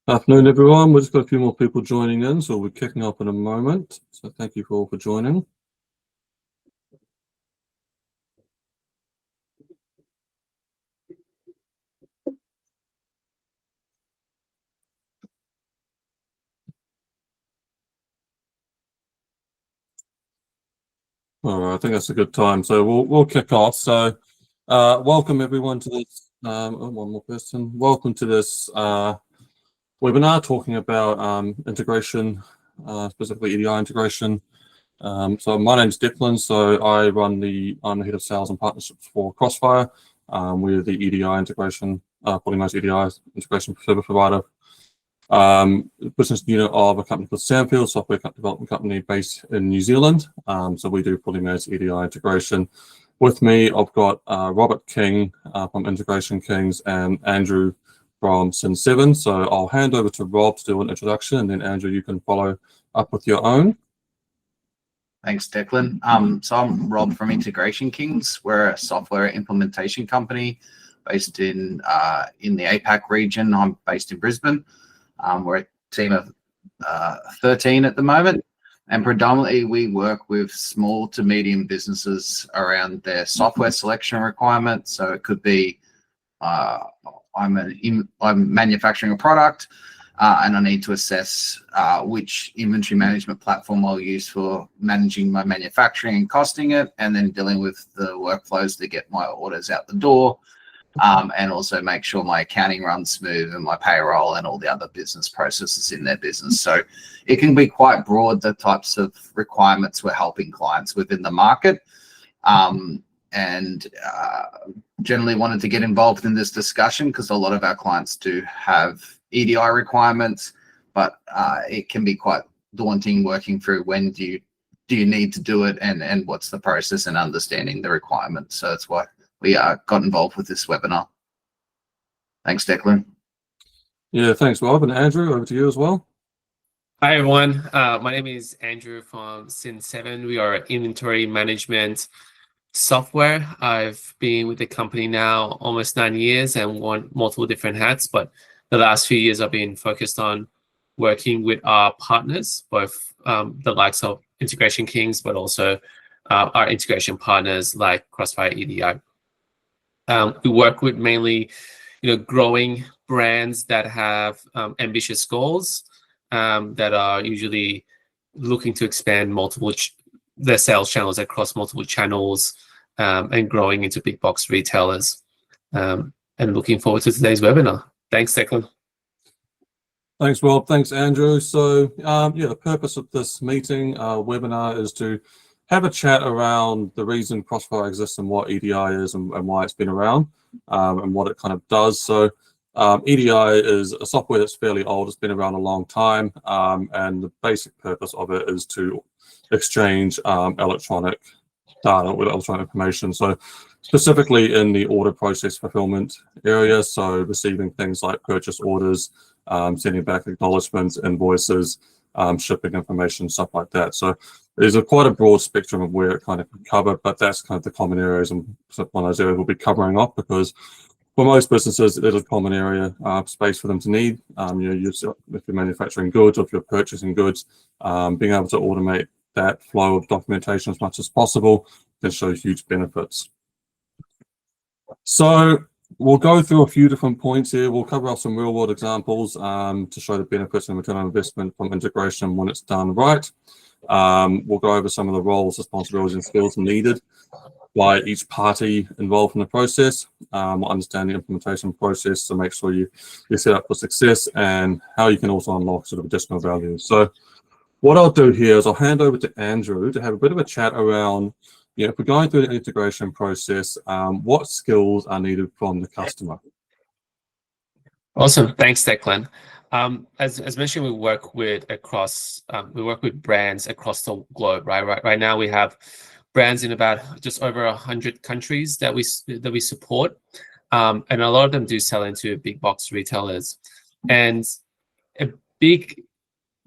Afternoon, everyone. We've just got a few more people joining in, so we're kicking off in a moment. So thank you all for joining. All right, I think that's a good time. So we'll kick off. So welcome everyone to this. One more person. Welcome to this webinar talking about integration, specifically EDI integration. So my name's Declan. So I'm the head of sales and partnerships for Crossfire. We're the EDI integration, Polymer's EDI integration service provider. Business unit of a company called Cin7, software development company based in New Zealand. So we do Polymer's EDI integration. With me, I've got Robert King from Integration Kings and Andrew from Cin7. So I'll hand over to Rob to do an introduction, and then Andrew, you can follow up with your own. Thanks, Declan. So I'm Rob from Integration Kings. We're a software implementation company based in the APAC region. I'm based in Brisbane. We're a team of 13 at the moment, and predominantly we work with small to medium businesses around their software selection requirements. So it could be I'm manufacturing a product and I need to assess which inventory management platform I'll use for managing my manufacturing and costing it, and then dealing with the workflows to get my orders out the door. And also make sure my accounting runs smooth and my payroll and all the other business processes in their business. So it can be quite broad, the types of requirements we're helping clients within the market. And generally wanted to get involved in this discussion because a lot of our clients do have EDI requirements, but it can be quite daunting working through when do you need to do it and what's the process and understanding the requirements. So that's why we got involved with this webinar. Thanks, Declan. Yeah, thanks, Rob. And Andrew, over to you as well. Hi, everyone. My name is Andrew from Cin7. We are inventory management software. I've been with the company now almost 9 years and worn multiple different hats, but the last few years I've been focused on working with our partners, both the likes of Integration Kings, but also our integration partners like Crossfire EDI. We work with mainly, growing brands that have ambitious goals that are usually looking to expand their sales channels across multiple channels and growing into big box retailers. And looking forward to today's webinar. Thanks, Declan. Thanks, Rob. Thanks, Andrew. So, the purpose of this meeting, webinar, is to have a chat around the reason Crossfire exists and what EDI is and why it's been around and what it kind of does. So, EDI is a software that's fairly old. It's been around a long time, and the basic purpose of it is to exchange electronic data with electronic information. So specifically in the order process fulfillment area, so receiving things like purchase orders, sending back acknowledgements, invoices, shipping information, stuff like that. So there's quite a broad spectrum of where it kind of can cover, but that's kind of the common areas, and one of those areas we'll be covering off because for most businesses, it is a common area space for them to need. If you're manufacturing goods or if you're purchasing goods, being able to automate that flow of documentation as much as possible can show huge benefits. So we'll go through a few different points here. We'll cover off some real world examples to show the benefits and return on investment from integration when it's done right. We'll go over some of the roles, responsibilities, and skills needed by each party involved in the process. We'll understand the implementation process to make sure you're set up for success and how you can also unlock sort of additional value. So what I'll do here is I'll hand over to Andrew to have a bit of a chat around, if we're going through the integration process, what skills are needed from the customer. Awesome. Thanks, Declan. As mentioned, we work with brands across the globe, right? Right now we have brands in about just over 100 countries that we support, and a lot of them do sell into big box retailers. And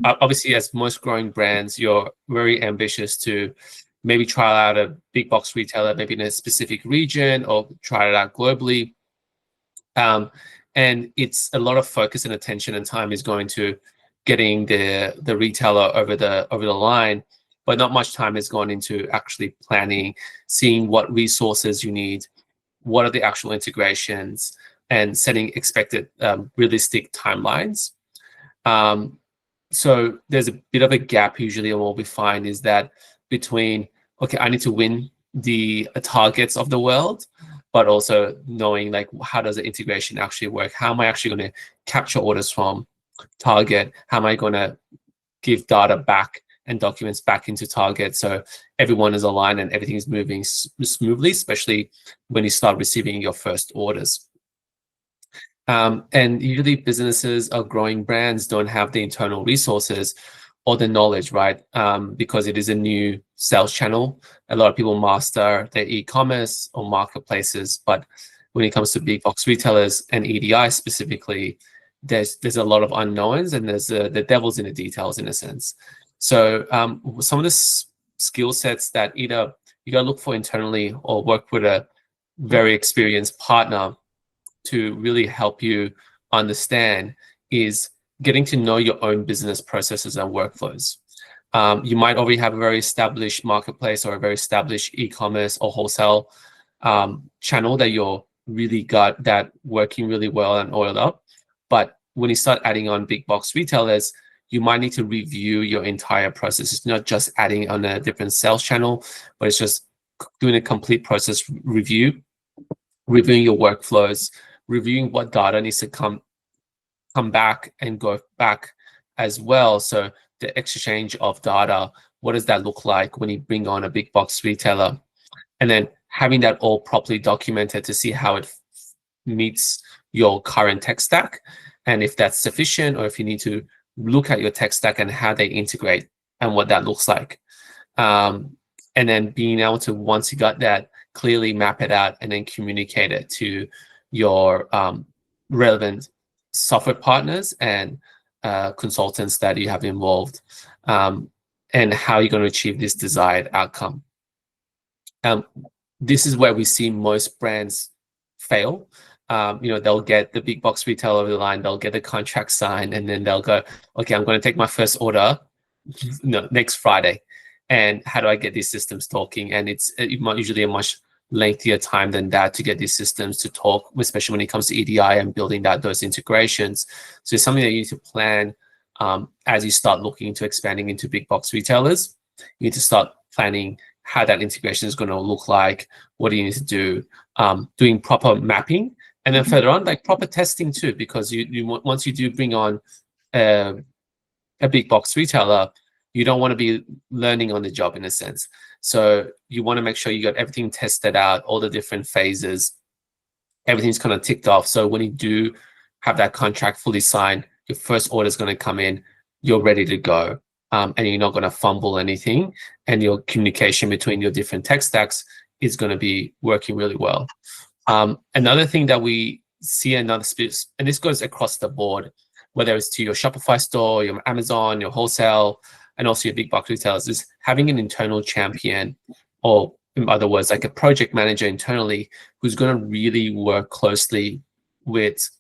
obviously, as most growing brands, you're very ambitious to maybe try out a big box retailer, maybe in a specific region, or try it out globally. And it's a lot of focus and attention and time is going to getting the retailer over the line, but not much time is gone into actually planning, seeing what resources you need, what are the actual integrations, and setting expected realistic timelines. So there's a bit of a gap usually, and what we find is that between, okay, I need to win the targets of the world, but also knowing like how does the integration actually work? How am I actually going to capture orders from target? How am I going to give data back and documents back into target so everyone is aligned and everything is moving smoothly, especially when you start receiving your first orders. And usually businesses or growing brands don't have the internal resources or the knowledge, right? Because it is a new sales channel. A lot of people master their e-commerce or marketplaces, but when it comes to big box retailers and EDI specifically, there's a lot of unknowns, and there's the devil's in the details in a sense. So some of the skill sets that either you got to look for internally or work with a very experienced partner to really help you understand is getting to know your own business processes and workflows. You might already have a very established marketplace or a very established e-commerce or wholesale channel that you're really got that working really well and oiled up. But when you start adding on big box retailers, you might need to review your entire process. It's not just adding on a different sales channel, but it's just doing a complete process review, reviewing your workflows, reviewing what data needs to come back and go back as well. So the exchange of data, what does that look like when you bring on a big box retailer? And then having that all properly documented to see how it meets your current tech stack, and if that's sufficient, or if you need to look at your tech stack and how they integrate and what that looks like. And then being able to, once you got that, clearly map it out and then communicate it to your relevant software partners and consultants that you have involved, and how you're going to achieve this desired outcome. This is where we see most brands fail. They'll get the big box retailer over the line, they'll get the contract signed, and then they'll go, okay, I'm going to take my first order next Friday. And how do I get these systems talking? And it's usually a much lengthier time than that to get these systems to talk, especially when it comes to EDI and building out those integrations. So it's something that you need to plan as you start looking into expanding into big box retailers. You need to start planning how that integration is going to look like. What do you need to do? Doing proper mapping, and then further on, like proper testing too, because you once you do bring on a big box retailer, you don't want to be learning on the job in a sense. So you want to make sure you got everything tested out, all the different phases, everything's kind of ticked off. So when you do have that contract fully signed, your first order is going to come in, you're ready to go, and you're not going to fumble anything, and your communication between your different tech stacks is going to be working really well. Another thing that we see, another space, and this goes across the board, whether it's to your Shopify store, your Amazon, your wholesale, and also your big box retailers, is having an internal champion, or in other words, like a project manager internally, who's going to really work closely with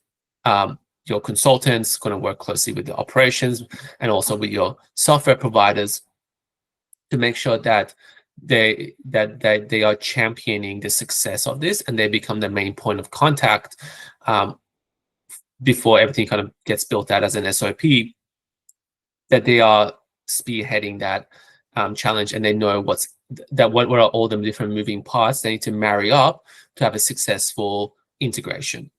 your consultants, going to work closely with the operations, and also with your software providers to make sure that they are championing the success of this, and they become the main point of contact before everything kind of gets built out as an SOP, that they are spearheading that challenge, and they know what are all the different moving parts they need to marry up to have a successful integration.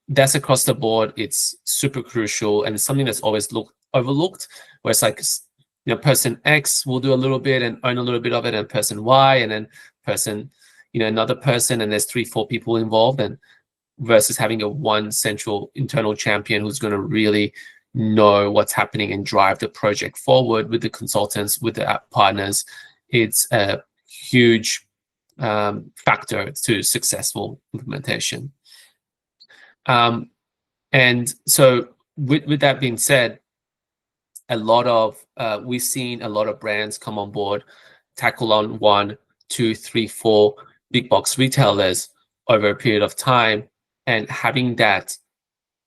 That's across the board. It's super crucial, and it's something that's always overlooked, where it's like, person X will do a little bit and own a little bit of it, and person Y, and then person, another person, and there's 3-4 people involved, and versus having a one central internal champion who's going to really know what's happening and drive the project forward with the consultants, with the app partners. It's a huge factor to successful implementation. And so with that being said, we've seen a lot of brands come on board, tackle on 1, 2, 3, 4 big box retailers over a period of time, and having that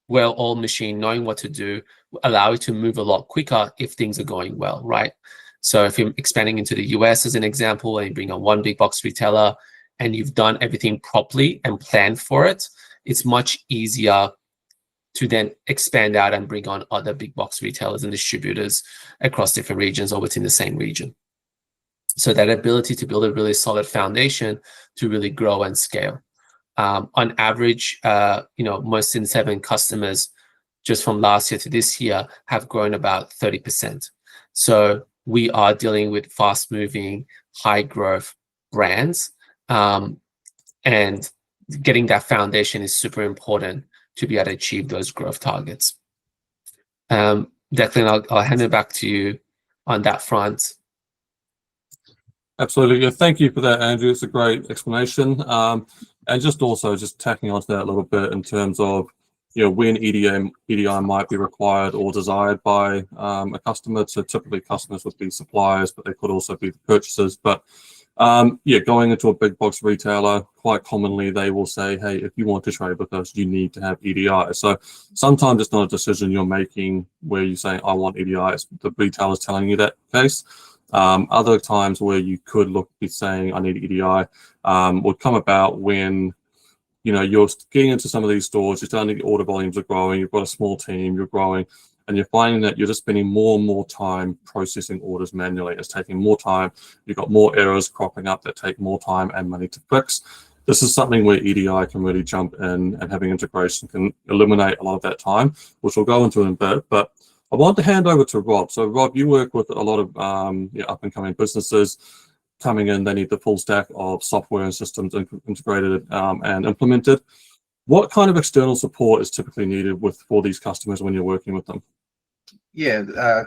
well-oiled machine, knowing what to do, allow you to move a lot quicker if things are going well, right? So if you're expanding into the US as an example, and you bring on one big box retailer and you've done everything properly and planned for it, it's much easier to then expand out and bring on other big box retailers and distributors across different regions or within the same region. So that ability to build a really solid foundation to really grow and scale. On average, most Cin7 customers just from last year to this year have grown about 30%. So we are dealing with fast-moving, high-growth brands, and getting that foundation is super important to be able to achieve those growth targets. Declan, I'll hand it back to you on that front. Absolutely. Yeah, thank you for that, Andrew. It's a great explanation. And just tacking onto that a little bit in terms of when EDI might be required or desired by a customer. So typically customers would be suppliers, but they could also be the purchasers. But going into a big box retailer, quite commonly they will say, hey, if you want to trade with us, you need to have EDI. So sometimes it's not a decision you're making where you're saying, I want EDI. It's the retailer's telling you that case. Other times where you could be saying, I need EDI, would come about when you're getting into some of these stores, you're starting to get order volumes are growing, you've got a small team, you're growing, and you're finding that you're just spending more and more time processing orders manually. It's taking more time. You've got more errors cropping up that take more time and money to fix. This is something where EDI can really jump in, and having integration can eliminate a lot of that time, which we'll go into in a bit. But I want to hand over to Rob. So Rob, you work with a lot of up and coming businesses coming in. They need the full stack of software and systems integrated and implemented. What kind of external support is typically needed for these customers when you're working with them? Yeah,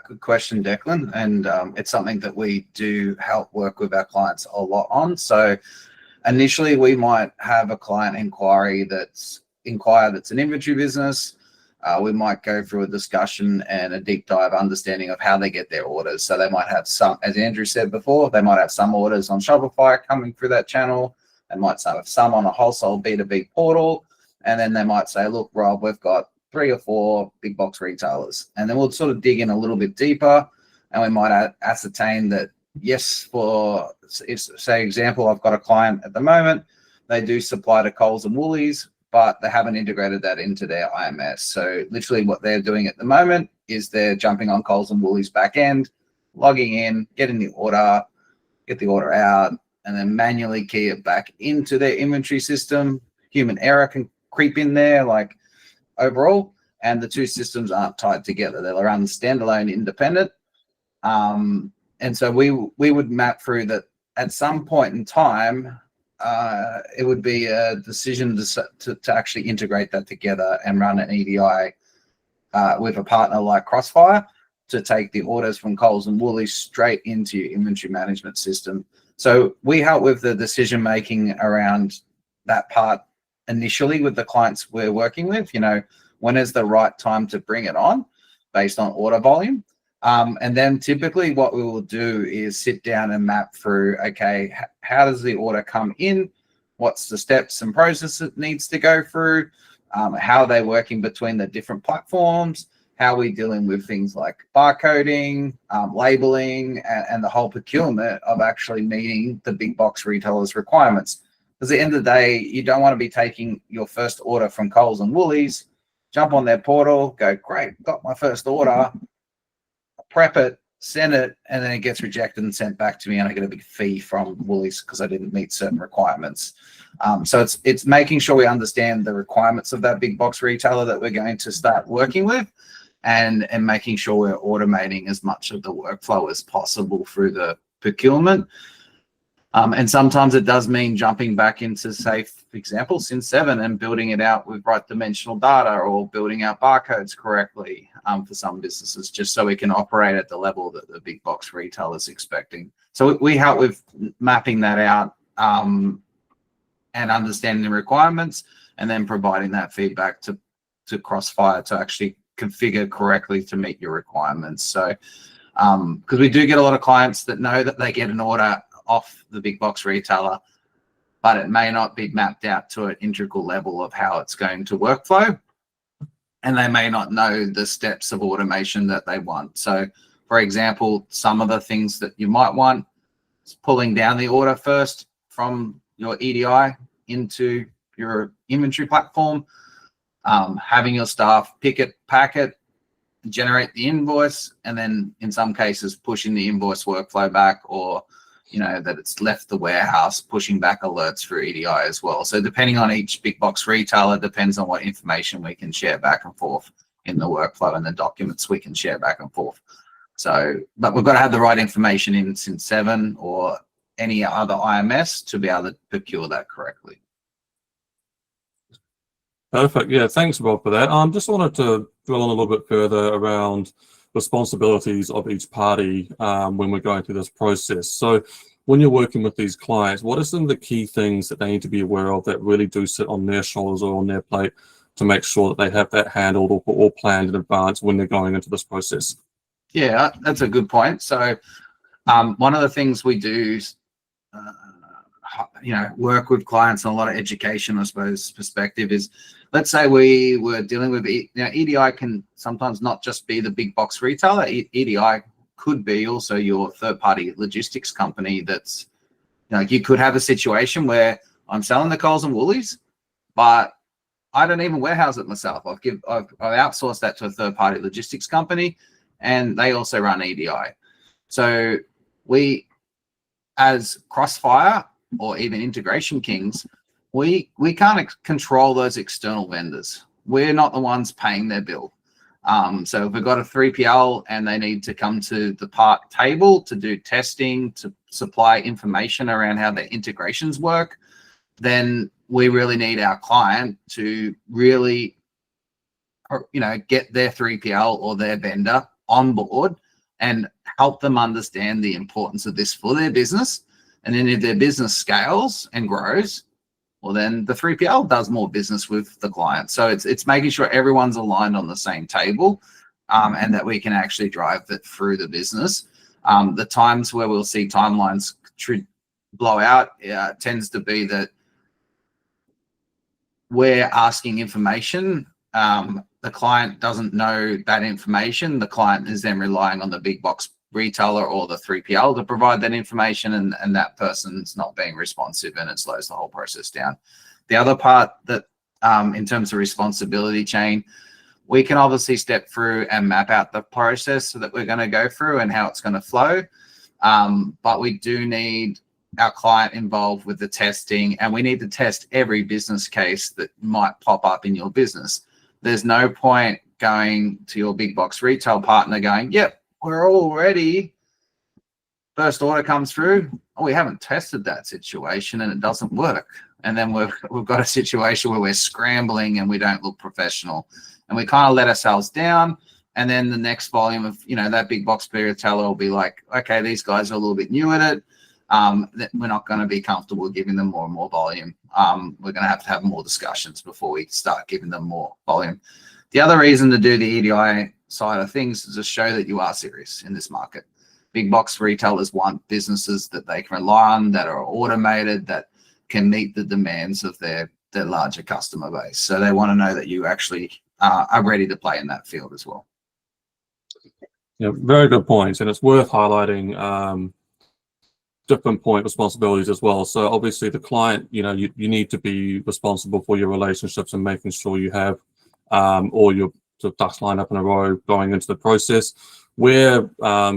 good question, Declan. And it's something that we do help work with our clients a lot on. So initially, we might have a client inquiry that's an inventory business. We might go through a discussion and a deep dive understanding of how they get their orders. So they might have some, as Andrew said before, they might have some orders on Shopify coming through that channel. They might have some on a wholesale B2B portal. And then they might say, look, Rob, we've got 3 or 4 big box retailers. And then we'll sort of dig in a little bit deeper, and we might ascertain that, yes, for say example, I've got a client at the moment, they do supply to Coles and Woolies, but they haven't integrated that into their IMS. So literally what they're doing at the moment is they're jumping on Coles and Woolies back end, logging in, getting the order, get the order out, and then manually key it back into their inventory system. Human error can creep in there, like overall, and the two systems aren't tied together. They'll run standalone, independent. And so we would map through that at some point in time. It would be a decision to actually integrate that together and run an EDI with a partner like Crossfire to take the orders from Coles and Woolies straight into your inventory management system. So we help with the decision making around that part initially with the clients we're working with. When is the right time to bring it on based on order volume? And then typically what we will do is sit down and map through, okay, how does the order come in? What's the steps and process it needs to go through? How are they working between the different platforms? How are we dealing with things like barcoding, labeling, and the whole procurement of actually meeting the big box retailers' requirements? Because at the end of the day, you don't want to be taking your first order from Coles and Woolies, jump on their portal, go, great, got my first order, prep it, send it, and then it gets rejected and sent back to me, and I get a big fee from Woolies because I didn't meet certain requirements. So it's making sure we understand the requirements of that big box retailer that we're going to start working with, and making sure we're automating as much of the workflow as possible through the procurement. And sometimes it does mean jumping back into, say, for example, Cin7 and building it out with right dimensional data, or building out barcodes correctly for some businesses, just so we can operate at the level that the big box retailer is expecting. So we help with mapping that out and understanding the requirements, and then providing that feedback to Crossfire to actually configure correctly to meet your requirements. So because we do get a lot of clients that know that they get an order off the big box retailer, but it may not be mapped out to an integral level of how it's going to workflow. and they may not know the steps of automation that they want. So, for example, some of the things that you might want is pulling down the order first from your EDI into your inventory platform, having your staff pick it, pack it, generate the invoice, and then in some cases pushing the invoice workflow back, or that it's left the warehouse, pushing back alerts for EDI as well. So depending on each big box retailer, depends on what information we can share back and forth in the workflow and the documents we can share back and forth. So, but we've got to have the right information in Cin7 or any other IMS to be able to procure that correctly. Perfect. Yeah, thanks, Rob, for that. Just wanted to drill on a little bit further around responsibilities of each party when we're going through this process. So when you're working with these clients, what are some of the key things that they need to be aware of that really do sit on their shoulders or on their plate to make sure that they have that handled or planned in advance when they're going into this process? Yeah, that's a good point. So one of the things we do, work with clients on a lot of education, I suppose, perspective is, let's say we were dealing with, EDI can sometimes not just be the big box retailer. EDI could be also your third-party logistics company. That's, you could have a situation where I'm selling the Coles and Woolies, but I don't even warehouse it myself. I've outsourced that to a third-party logistics company, and they also run EDI. So we, as Crossfire or even Integration Kings, we can't control those external vendors. We're not the ones paying their bill. So if we've got a 3PL and they need to come to the part table to do testing, to supply information around how their integrations work, then we really need our client to really, get their 3PL or their vendor on board and help them understand the importance of this for their business. And then if their business scales and grows, well, then the 3PL does more business with the client. So it's making sure everyone's aligned on the same table, and that we can actually drive that through the business. The times where we'll see timelines blow out tends to be that we're asking information. The client doesn't know that information. The client is then relying on the big box retailer or the 3PL to provide that information, and that person's not being responsive, and it slows the whole process down. The other part that in terms of responsibility chain, we can obviously step through and map out the process that we're going to go through and how it's going to flow, but we do need our client involved with the testing, and we need to test every business case that might pop up in your business. There's no point going to your big box retail partner going, yep, we're all ready. First order comes through. Oh, we haven't tested that situation and it doesn't work. And then we've got a situation where we're scrambling and we don't look professional, and we kind of let ourselves down. And then the next volume of, that big box retailer will be like, okay, these guys are a little bit new at it. We're not going to be comfortable giving them more and more volume. We're going to have more discussions before we start giving them more volume. The other reason to do the EDI side of things is to show that you are serious in this market. Big box retailers want businesses that they can rely on, that are automated, that can meet the demands of their larger customer base. So they want to know that you actually are ready to play in that field as well. Yeah, very good points, and it's worth highlighting different point responsibilities as well. So obviously the client, you need to be responsible for your relationships and making sure you have all your sort of ducks lined up in a row going into the process. Where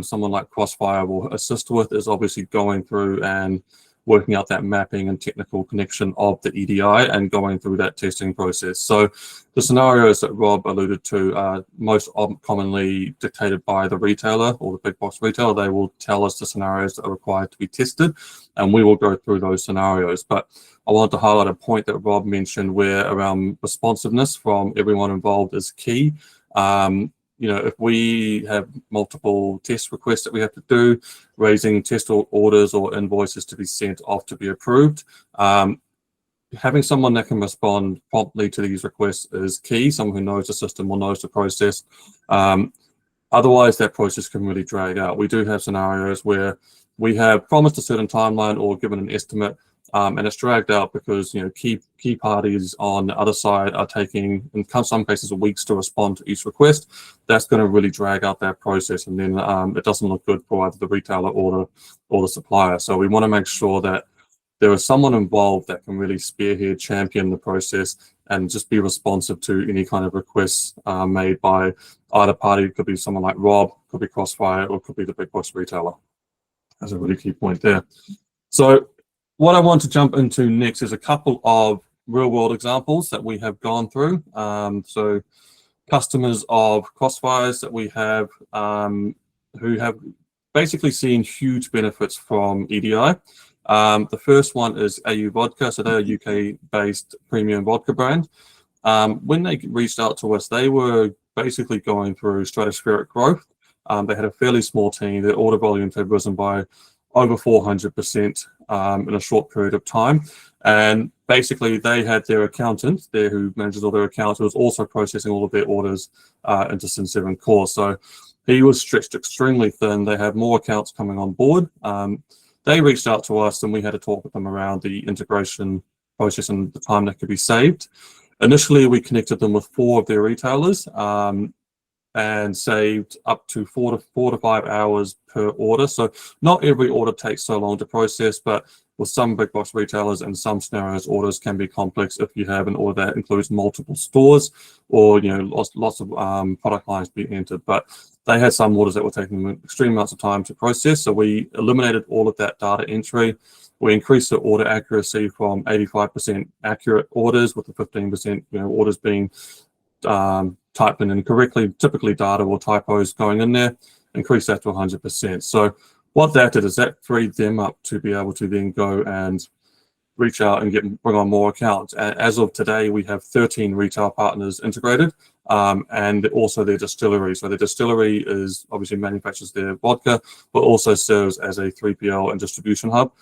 someone like Crossfire will assist with is obviously going through and working out that mapping and technical connection of the EDI and going through that testing process. So the scenarios that Rob alluded to are most commonly dictated by the retailer or the big box retailer. They will tell us the scenarios that are required to be tested, and we will go through those scenarios. But I wanted to highlight a point that Rob mentioned where around responsiveness from everyone involved is key. If we have multiple test requests that we have to do, raising test orders or invoices to be sent off to be approved, having someone that can respond promptly to these requests is key. Someone who knows the system or knows the process. Otherwise, that process can really drag out. We do have scenarios where we have promised a certain timeline or given an estimate, And it's dragged out because key parties on the other side are taking, in some cases, weeks to respond to each request. That's going to really drag out that process, and then it doesn't look good for either the retailer or the supplier. So we want to make sure that there is someone involved that can really spearhead, champion the process, and just be responsive to any kind of requests made by either party. It could be someone like Rob, could be Crossfire, or could be the big box retailer. That's a really key point there. So what I want to jump into next is a couple of real-world examples that we have gone through. So customers of Crossfires that we have who have basically seen huge benefits from EDI. The first one is AU Vodka, so they're a UK-based premium vodka brand. When they reached out to us, they were basically going through stratospheric growth. They had a fairly small team. Their order volumes had risen by over 400% in a short period of time. And basically, they had their accountant there who manages all their accounts, who was also processing all of their orders into Cin7 Core. So he was stretched extremely thin. They had more accounts coming on board. They reached out to us, and we had to talk with them around the integration process and the time that could be saved. Initially, we connected them with 4 of their retailers and saved up to 4 to 5 hours per order. So not every order takes so long to process, but with some big box retailers and some scenarios, orders can be complex if you have an order that includes multiple stores or lots of product lines being entered. But they had some orders that were taking them extreme amounts of time to process. So we eliminated all of that data entry. We increased the order accuracy from 85% accurate orders, with the 15% orders being typed in incorrectly, typically data or typos going in there, increase that to 100%. So what that did is that freed them up to be able to then go and reach out and bring on more accounts. As of today, we have 13 retail partners integrated, and also their distillery. So the distillery is obviously manufactures their vodka, but also serves as a 3PL and distribution hub.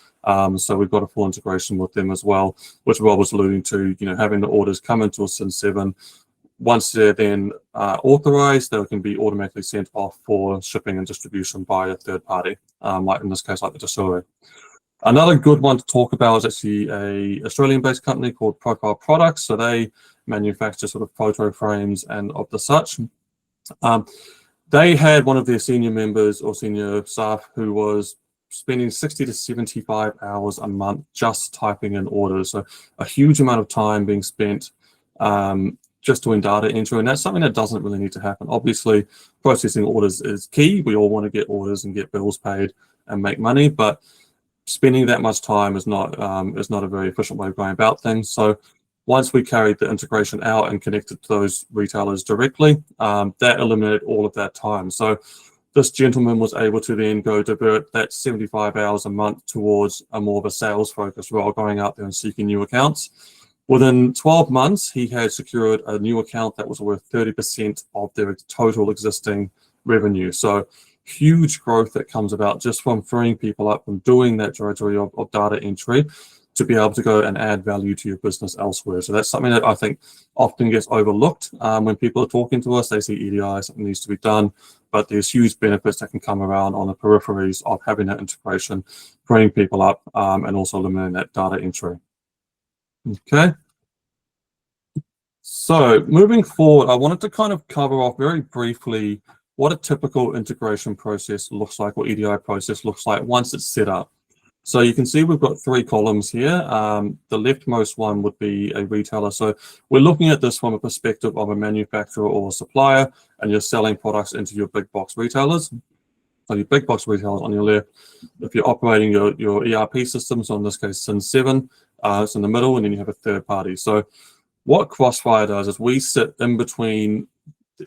So we've got a full integration with them as well, which Rob was alluding to, having the orders come into a Cin7. Once they're then authorized, they can be automatically sent off for shipping and distribution by a third party, like in this case, like the distillery. Another good one to talk about is actually a Australian-based company called Profile Products. So they manufacture sort of photo frames and of the such. They had one of their senior members or senior staff who was spending 60 to 75 hours a month just typing in orders. So a huge amount of time being spent just doing data entry, and that's something that doesn't really need to happen. Obviously, processing orders is key. We all want to get orders and get bills paid and make money, but spending that much time is not a very efficient way of going about things. So once we carried the integration out and connected to those retailers directly, that eliminated all of that time. So this gentleman was able to then go divert that 75 hours a month towards a more of a sales focus role, going out there and seeking new accounts. Within 12 months, he had secured a new account that was worth 30% of their total existing revenue. So huge growth that comes about just from freeing people up from doing that drudgery of data entry to be able to go and add value to your business elsewhere. So that's something that I think often gets overlooked. When people are talking to us, they see EDI, something needs to be done, but there's huge benefits that can come around on the peripheries of having that integration, freeing people up, and also eliminating that data entry. Okay. So moving forward, I wanted to kind of cover off very briefly what a typical integration process looks like, or EDI process looks like once it's set up. So you can see we've got 3 columns here. The leftmost one would be a retailer. So we're looking at this from a perspective of a manufacturer or a supplier, and you're selling products into your big box retailers. So your big box retailers on your left, if you're operating your ERP systems, so in this case Cin7, it's in the middle, and then you have a third party. So what Crossfire does is we sit in between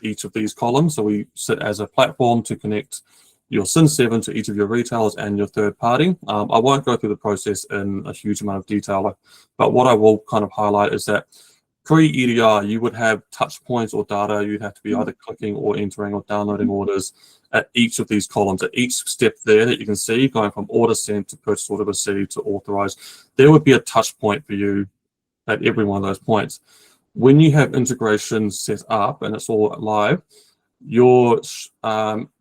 each of these columns. So we sit as a platform to connect your Cin7 to each of your retailers and your third party. I won't go through the process in a huge amount of detail, but what I will kind of highlight is that pre-EDI, you would have touch points or data. You'd have to be either clicking or entering or downloading orders at each of these columns. At each step there that you can see, going from order sent to purchase order received to authorized, there would be a touch point for you at every one of those points. When you have integration set up and it's all live, your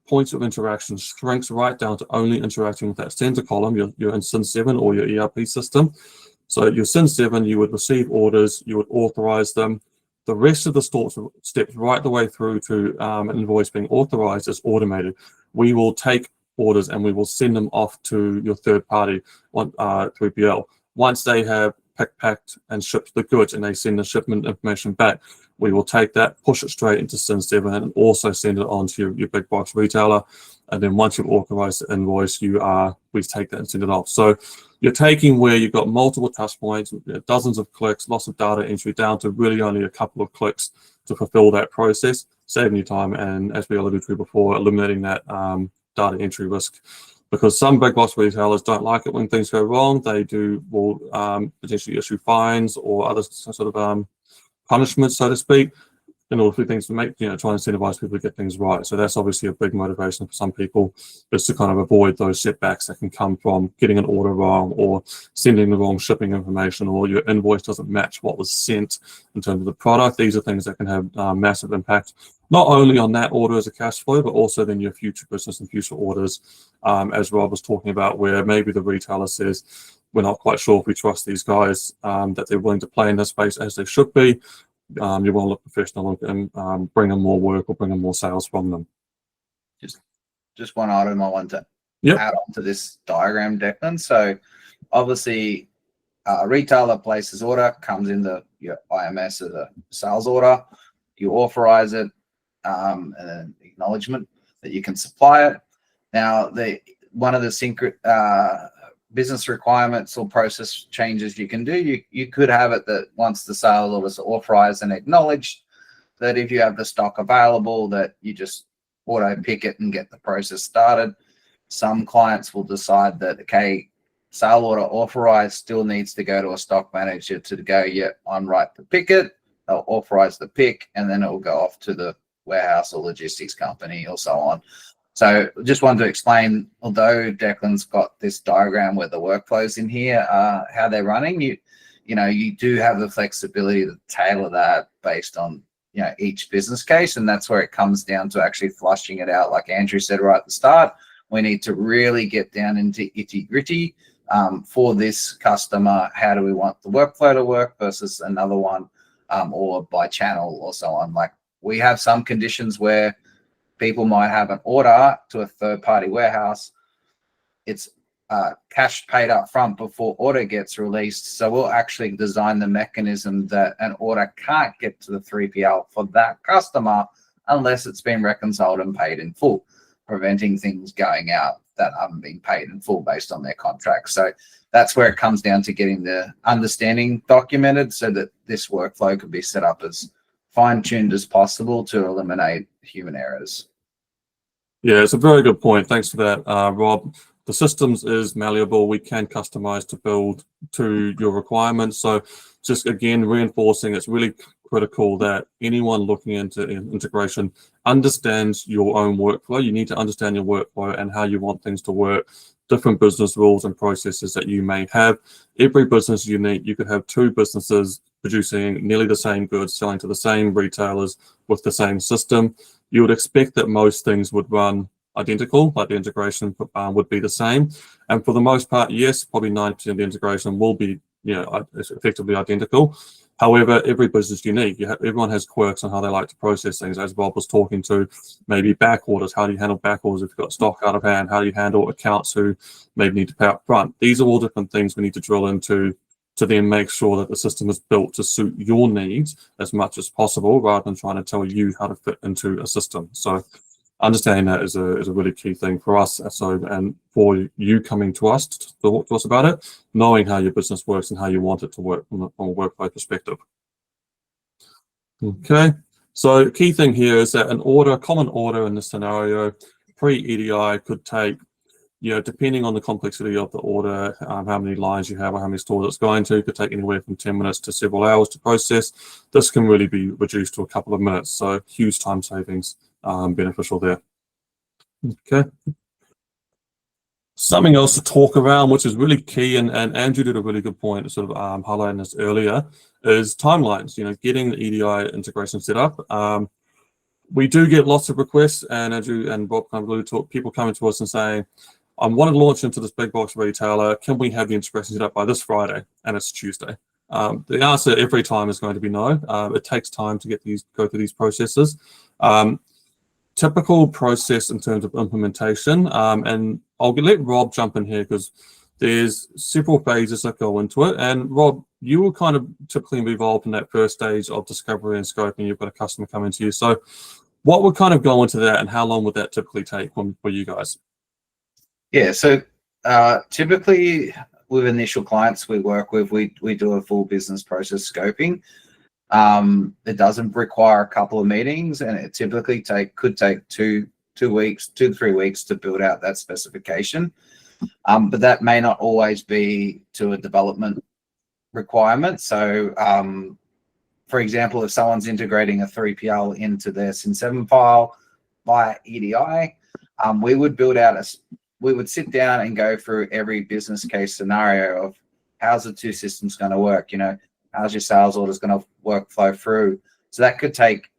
points of interaction shrinks right down to only interacting with that center column, your Cin7 or your ERP system. So your Cin7, you would receive orders, you would authorize them. The rest of the steps right the way through to an invoice being authorized is automated. We will take orders and we will send them off to your third party 3PL. Once they have packed and shipped the goods and they send the shipment information back, we will take that, push it straight into Cin7 and also send it on to your big box retailer. And then once you've authorized the invoice, we take that and send it off. So you're taking where you've got multiple touch points, dozens of clicks, lots of data entry, down to really only a couple of clicks to fulfill that process, saving you time, and as we alluded to before, eliminating that data entry risk. Because some big box retailers don't like it when things go wrong. They will potentially issue fines or other sort of punishments, so to speak, in order for things to make, try and incentivize people to get things right. So that's obviously a big motivation for some people, is to kind of avoid those setbacks that can come from getting an order wrong or sending the wrong shipping information, or your invoice doesn't match what was sent in terms of the product. These are things that can have massive impact, not only on that order as a cash flow, but also then your future business and future orders, as Rob was talking about, where maybe the retailer says, we're not quite sure if we trust these guys, that they're willing to play in this space as they should be. You want to look professional and bring them more work or bring them more sales from them. Just one item I want to add on to this diagram, Declan. So obviously, a retailer places order, comes in your IMS as a sales order, you authorize it, and an acknowledgement that you can supply it. Now, one of the business requirements or process changes you can do, you could have it that once the sale order is authorized and acknowledged, that if you have the stock available, that you just auto pick it and get the process started. Some clients will decide that, okay, sale order authorized still needs to go to a stock manager to go, I'm right to pick it. They'll authorize the pick, and then it will go off to the warehouse or logistics company or so on. So just wanted to explain, although Declan's got this diagram where the workflows in here are how they're running, you do have the flexibility to tailor that based on each business case, and that's where it comes down to actually flushing it out. Like Andrew said right at the start, we need to really get down into itty-gritty for this customer. How do we want the workflow to work versus another one, or by channel or so on. Like, we have some conditions where people might have an order to a third-party warehouse. It's cash paid up front before order gets released. So we'll actually design the mechanism that an order can't get to the 3PL for that customer unless it's been reconciled and paid in full, preventing things going out that haven't been paid in full based on their contract. So that's where it comes down to getting the understanding documented so that this workflow could be set up as fine-tuned as possible to eliminate human errors. Yeah, it's a very good point. Thanks for that, Rob. The systems is malleable. We can customize to build to your requirements. So just again, reinforcing, it's really critical that anyone looking into integration understands your own workflow. You need to understand your workflow and how you want things to work, different business rules and processes that you may have. Every business is unique. You could have two businesses producing nearly the same goods, selling to the same retailers with the same system. You would expect that most things would run identical, like the integration would be the same. And for the most part, yes, probably 90% of the integration will be, effectively identical. However, every business is unique. Everyone has quirks on how they like to process things. As Bob was talking to, maybe back orders. How do you handle back orders if you've got stock out of hand? How do you handle accounts who maybe need to pay up front? These are all different things we need to drill into to then make sure that the system is built to suit your needs as much as possible, rather than trying to tell you how to fit into a system. So understanding that is a really key thing for us. So, and for you coming to us to talk to us about it, knowing how your business works and how you want it to work from a workflow perspective. Okay, so key thing here is that a common order in this scenario, pre-EDI, could take, depending on the complexity of the order, how many lines you have or how many stores it's going to, could take anywhere from 10 minutes to several hours to process. This can really be reduced to a couple of minutes. So huge time savings beneficial there. Okay. Something else to talk around, which is really key, and Andrew did a really good point, sort of highlighting this earlier, is timelines. Getting the EDI integration set up. We do get lots of requests, and Andrew and Bob kind of alluded to people coming to us and saying, I wanted to launch into this big box retailer. Can we have the integration set up by this Friday? And it's Tuesday. The answer every time is going to be no. It takes time to go through these processes. Typical process in terms of implementation, and I'll let Rob jump in here because there's several phases that go into it. And Rob, you will kind of typically be involved in that first stage of discovery and scoping. You've got a customer coming to you. So what would kind of go into that, and how long would that typically take for you guys? Yeah, so typically with initial clients we work with, we do a full business process scoping. It doesn't require a couple of meetings, and it typically could take 2 to 3 weeks to build out that specification. But that may not always be to a development requirement. So, for example, if someone's integrating a 3PL into their Cin7 file via EDI, we would sit down and go through every business case scenario of how's the two systems going to work. How's your sales orders going to flow through? So that could take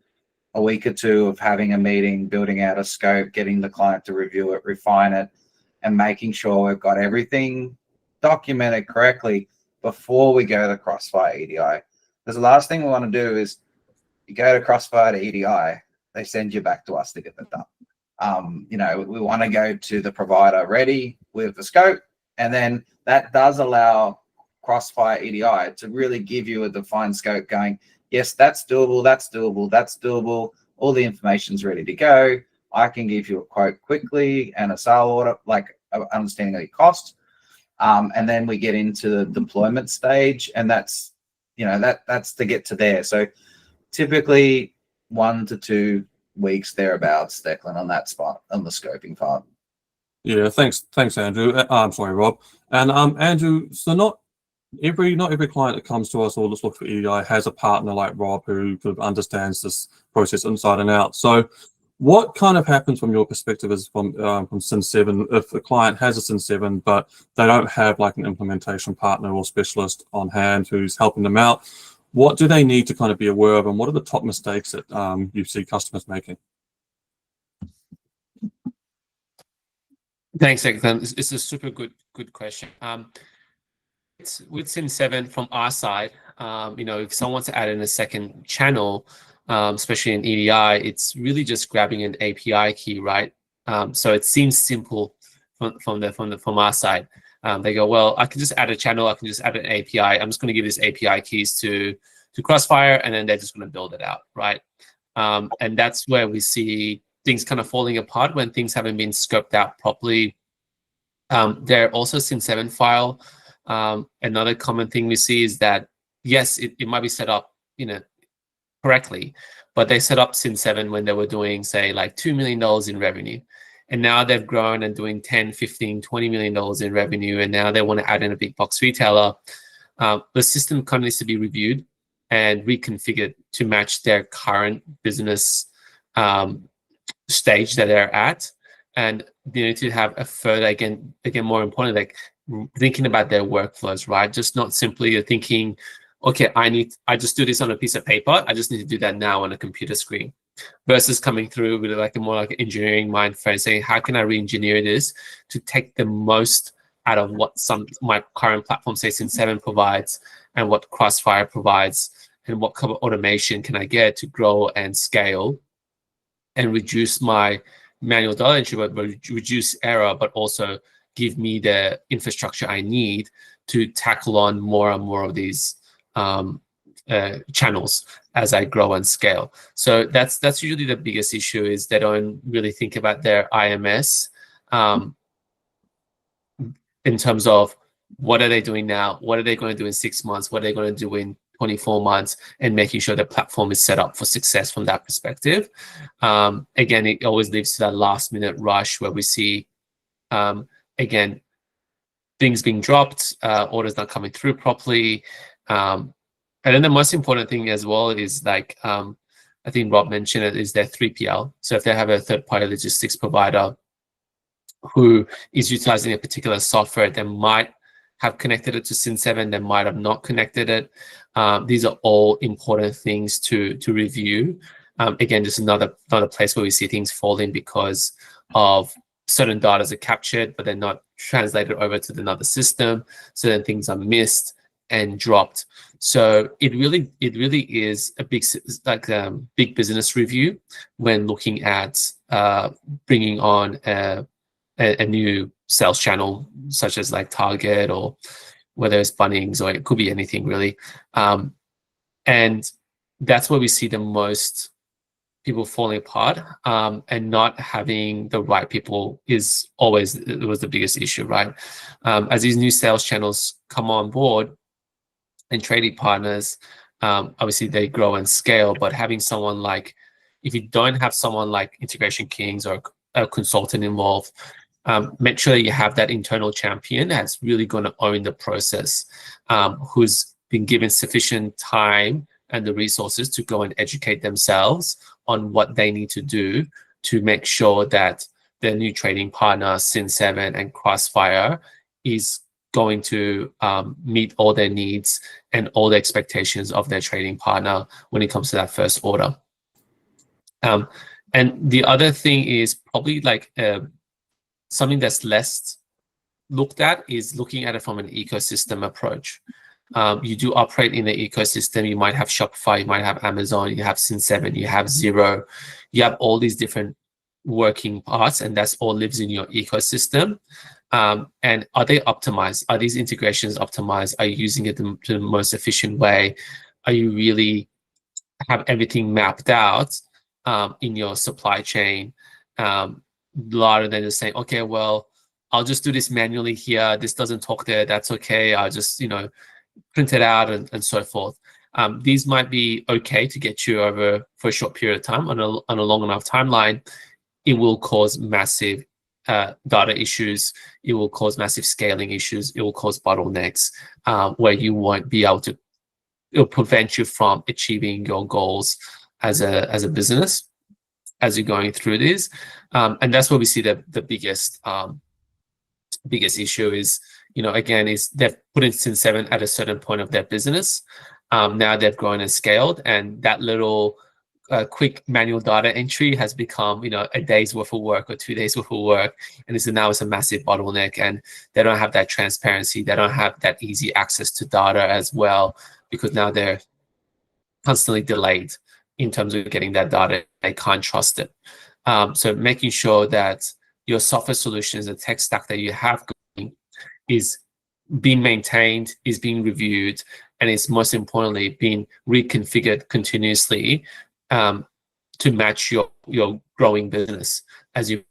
a week or two of having a meeting, building out a scope, getting the client to review it, refine it, and making sure we've got everything documented correctly before we go to Crossfire EDI. Because the last thing we want to do is you go to Crossfire to EDI, they send you back to us to get that done. We want to go to the provider ready with the scope, and then that does allow Crossfire EDI to really give you a defined scope going, yes, that's doable, that's doable, that's doable. All the information's ready to go. I can give you a quote quickly and a sale order, like understanding of the cost. And then we get into the deployment stage, and that's to get to there. So typically 1 to 2 weeks thereabouts, Declan, on that spot, on the scoping part. Yeah, thanks, Andrew. I'm sorry, Rob. And Andrew, so not every client that comes to us or let's look for EDI has a partner like Rob who kind of understands this process inside and out. So what kind of happens from your perspective is from Cin7 if a client has a Cin7 but they don't have like an implementation partner or specialist on hand who's helping them out? What do they need to kind of be aware of, and what are the top mistakes that you see customers making? Thanks, Declan. It's a super good question. With Cin7 from our side, if someone wants to add in a second channel, especially in EDI, it's really just grabbing an API key, right? So it seems simple from our side. They go, well, I can just add a channel, I can just add an API. I'm just going to give this API keys to Crossfire, and then they're just going to build it out, right? And that's where we see things kind of falling apart when things haven't been scoped out properly. There are also Cin7 file. Another common thing we see is that, yes, it might be set up, correctly, but they set up Cin7 when they were doing, say, like $2 million in revenue. And now they've grown and doing 10, 15, $20 million in revenue. And now they want to add in a big box retailer. The system kind of needs to be reviewed and reconfigured to match their current business stage that they're at. And they need to have a further, again, more importantly, like thinking about their workflows, right? Just not simply thinking, okay, I just do this on a piece of paper. I just need to do that now on a computer screen, versus coming through with like a more like engineering mind frame, saying, how can I re-engineer this to take the most out of what my current platform, say Cin7 provides, and what Crossfire provides, and what kind of automation can I get to grow and scale and reduce my manual data entry, but reduce error, but also give me the infrastructure I need to tackle on more and more of these channels as I grow and scale. So that's usually the biggest issue, is they don't really think about their IMS in terms of what are they doing now, what are they going to do in 6 months, what are they going to do in 24 months, and making sure the platform is set up for success from that perspective. Again, it always leads to that last minute rush where we see, again, things being dropped, orders not coming through properly. And then the most important thing as well is, like, I think Rob mentioned it, is their 3PL. So if they have a third-party logistics provider who is utilizing a particular software, they might have connected it to Cin7, they might have not connected it. These are all important things to review. Again, just another place where we see things falling because of certain data are captured, but they're not translated over to another system. So then things are missed and dropped. So it really is a big business review when looking at bringing on a new sales channel, such as like Target, or whether it's Bunnings, or it could be anything really. And that's where we see the most people falling apart, and not having the right people was the biggest issue, right? As these new sales channels come on board and trading partners, obviously they grow and scale, but having someone like, if you don't have someone like Integration Kings or a consultant involved, make sure that you have that internal champion that's really going to own the process, who's been given sufficient time and the resources to go and educate themselves on what they need to do to make sure that their new trading partner, Cin7 and Crossfire, is going to meet all their needs and all the expectations of their trading partner when it comes to that first order. And the other thing is probably like something that's less looked at is looking at it from an ecosystem approach. You do operate in the ecosystem. You might have Shopify, you might have Amazon, you have Cin7, you have Xero, you have all these different working parts, and that's all lives in your ecosystem. And are they optimized? Are these integrations optimized? Are you using it to the most efficient way? Are you really have everything mapped out in your supply chain, rather than just saying, okay, well, I'll just do this manually here. This doesn't talk there. That's okay. I'll just, print it out and so forth. These might be okay to get you over for a short period of time. On a long enough timeline, it will cause massive data issues. It will cause massive scaling issues. It will cause bottlenecks where you won't be able to. It'll prevent you from achieving your goals as a business as you're going through this. And that's where we see the biggest issue is, again, is they've put in Cin7 at a certain point of their business. Now they've grown and scaled, and that little quick manual data entry has become, a day's worth of work or 2 days worth of work. And now it's a massive bottleneck, and they don't have that transparency. They don't have that easy access to data as well, because now they're constantly delayed in terms of getting that data. They can't trust it. So making sure that your software solutions, the tech stack that you have going, is being maintained, is being reviewed, and is most importantly being reconfigured continuously to match your growing business. As you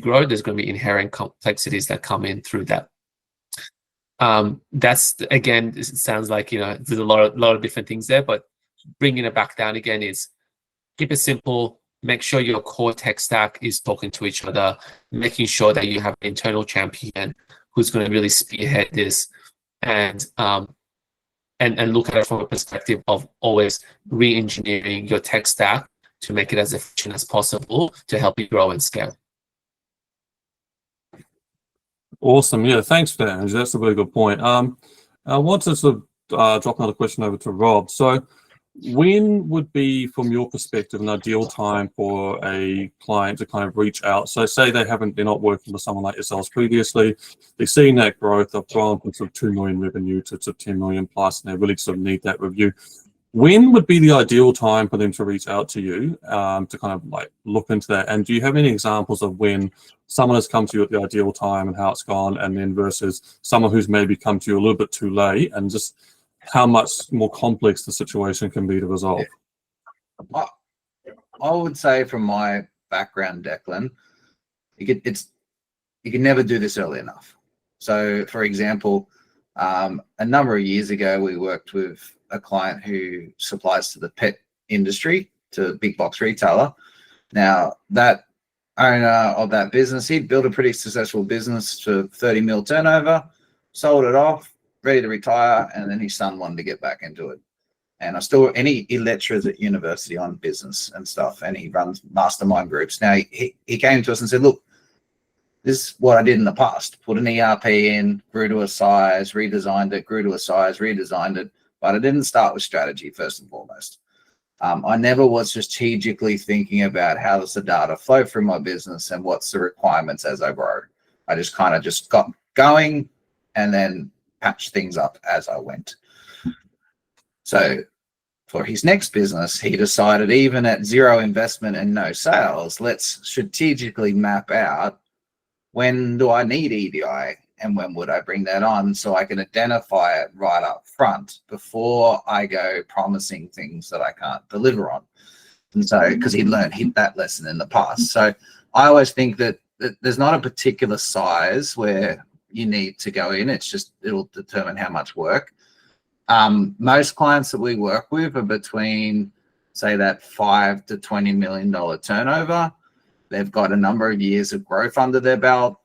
grow, there's going to be inherent complexities that come in through that. That's, again, it sounds like there's a lot of different things there, but bringing it back down again is keep it simple. Make sure your core tech stack is talking to each other, making sure that you have an internal champion who's going to really spearhead this, and look at it from a perspective of always re-engineering your tech stack to make it as efficient as possible to help you grow and scale. Awesome. Yeah, thanks for that, Andrew. That's a really good point. I want to sort of drop another question over to Rob. So when would be, from your perspective, an ideal time for a client to kind of reach out? So say they're not working with someone like yourselves previously, they've seen that growth, they've grown from sort of 2 million revenue to 10 million plus, and they really sort of need that review. When would be the ideal time for them to reach out to you to kind of like look into that? And do you have any examples of when someone has come to you at the ideal time and how it's gone, and then versus someone who's maybe come to you a little bit too late, and just how much more complex the situation can be to resolve? I would say, from my background, Declan, you can never do this early enough. So, for example, a number of years ago, we worked with a client who supplies to the pet industry, to a big box retailer. Now, that owner of that business, he'd built a pretty successful business to 30 mil turnover, sold it off, ready to retire, and then his son wanted to get back into it. And he lectures at university on business and stuff, and he runs mastermind groups. Now, he came to us and said, look, this is what I did in the past. Put an ERP in, grew to a size, redesigned it, grew to a size, redesigned it. But I didn't start with strategy, first and foremost. I never was strategically thinking about how does the data flow through my business and what's the requirements as I grow. I just kind of just got going and then patched things up as I went. So for his next business, he decided even at zero investment and no sales, let's strategically map out when do I need EDI and when would I bring that on so I can identify it right up front before I go promising things that I can't deliver on. And so, because he learned that lesson in the past. So I always think that there's not a particular size where you need to go in. It's just, it'll determine how much work. Most clients that we work with are between, say, that $5 to $20 million turnover. They've got a number of years of growth under their belt.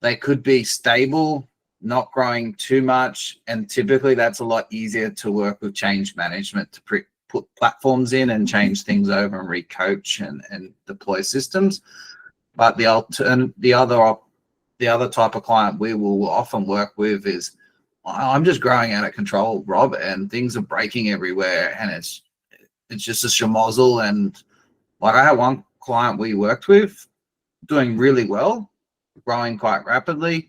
They could be stable, not growing too much. And typically that's a lot easier to work with change management to put platforms in and change things over and recoach and deploy systems. But the other type of client we will often work with is, I'm just growing out of control, Rob, and things are breaking everywhere, and it's just a schmozzle. And like, I had one client we worked with doing really well, growing quite rapidly,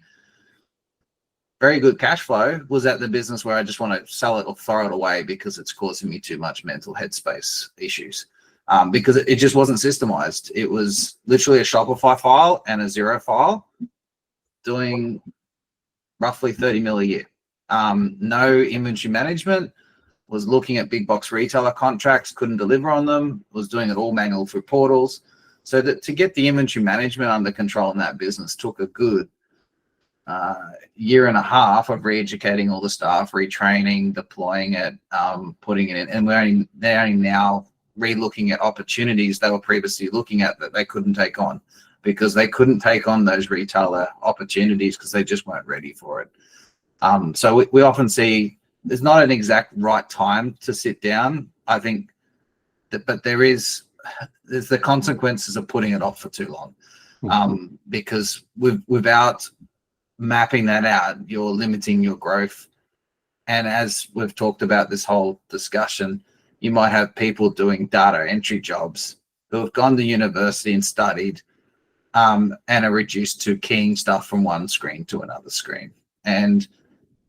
very good cash flow, was at the business where I just want to sell it or throw it away because it's causing me too much mental headspace issues. Because it just wasn't systemized. It was literally a Shopify file and a Xero file doing roughly 30 mil a year. No inventory management, was looking at big box retailer contracts, couldn't deliver on them, was doing it all manual through portals. So that to get the inventory management under control in that business took a good year and a half of re-educating all the staff, retraining, deploying it, putting it in. And they're only now re-looking at opportunities they were previously looking at that they couldn't take on, because they couldn't take on those retailer opportunities because they just weren't ready for it. So we often see there's not an exact right time to sit down, I think, but there's the consequences of putting it off for too long, because without mapping that out, you're limiting your growth. And as we've talked about this whole discussion, you might have people doing data entry jobs who have gone to university and studied and are reduced to keying stuff from one screen to another screen. And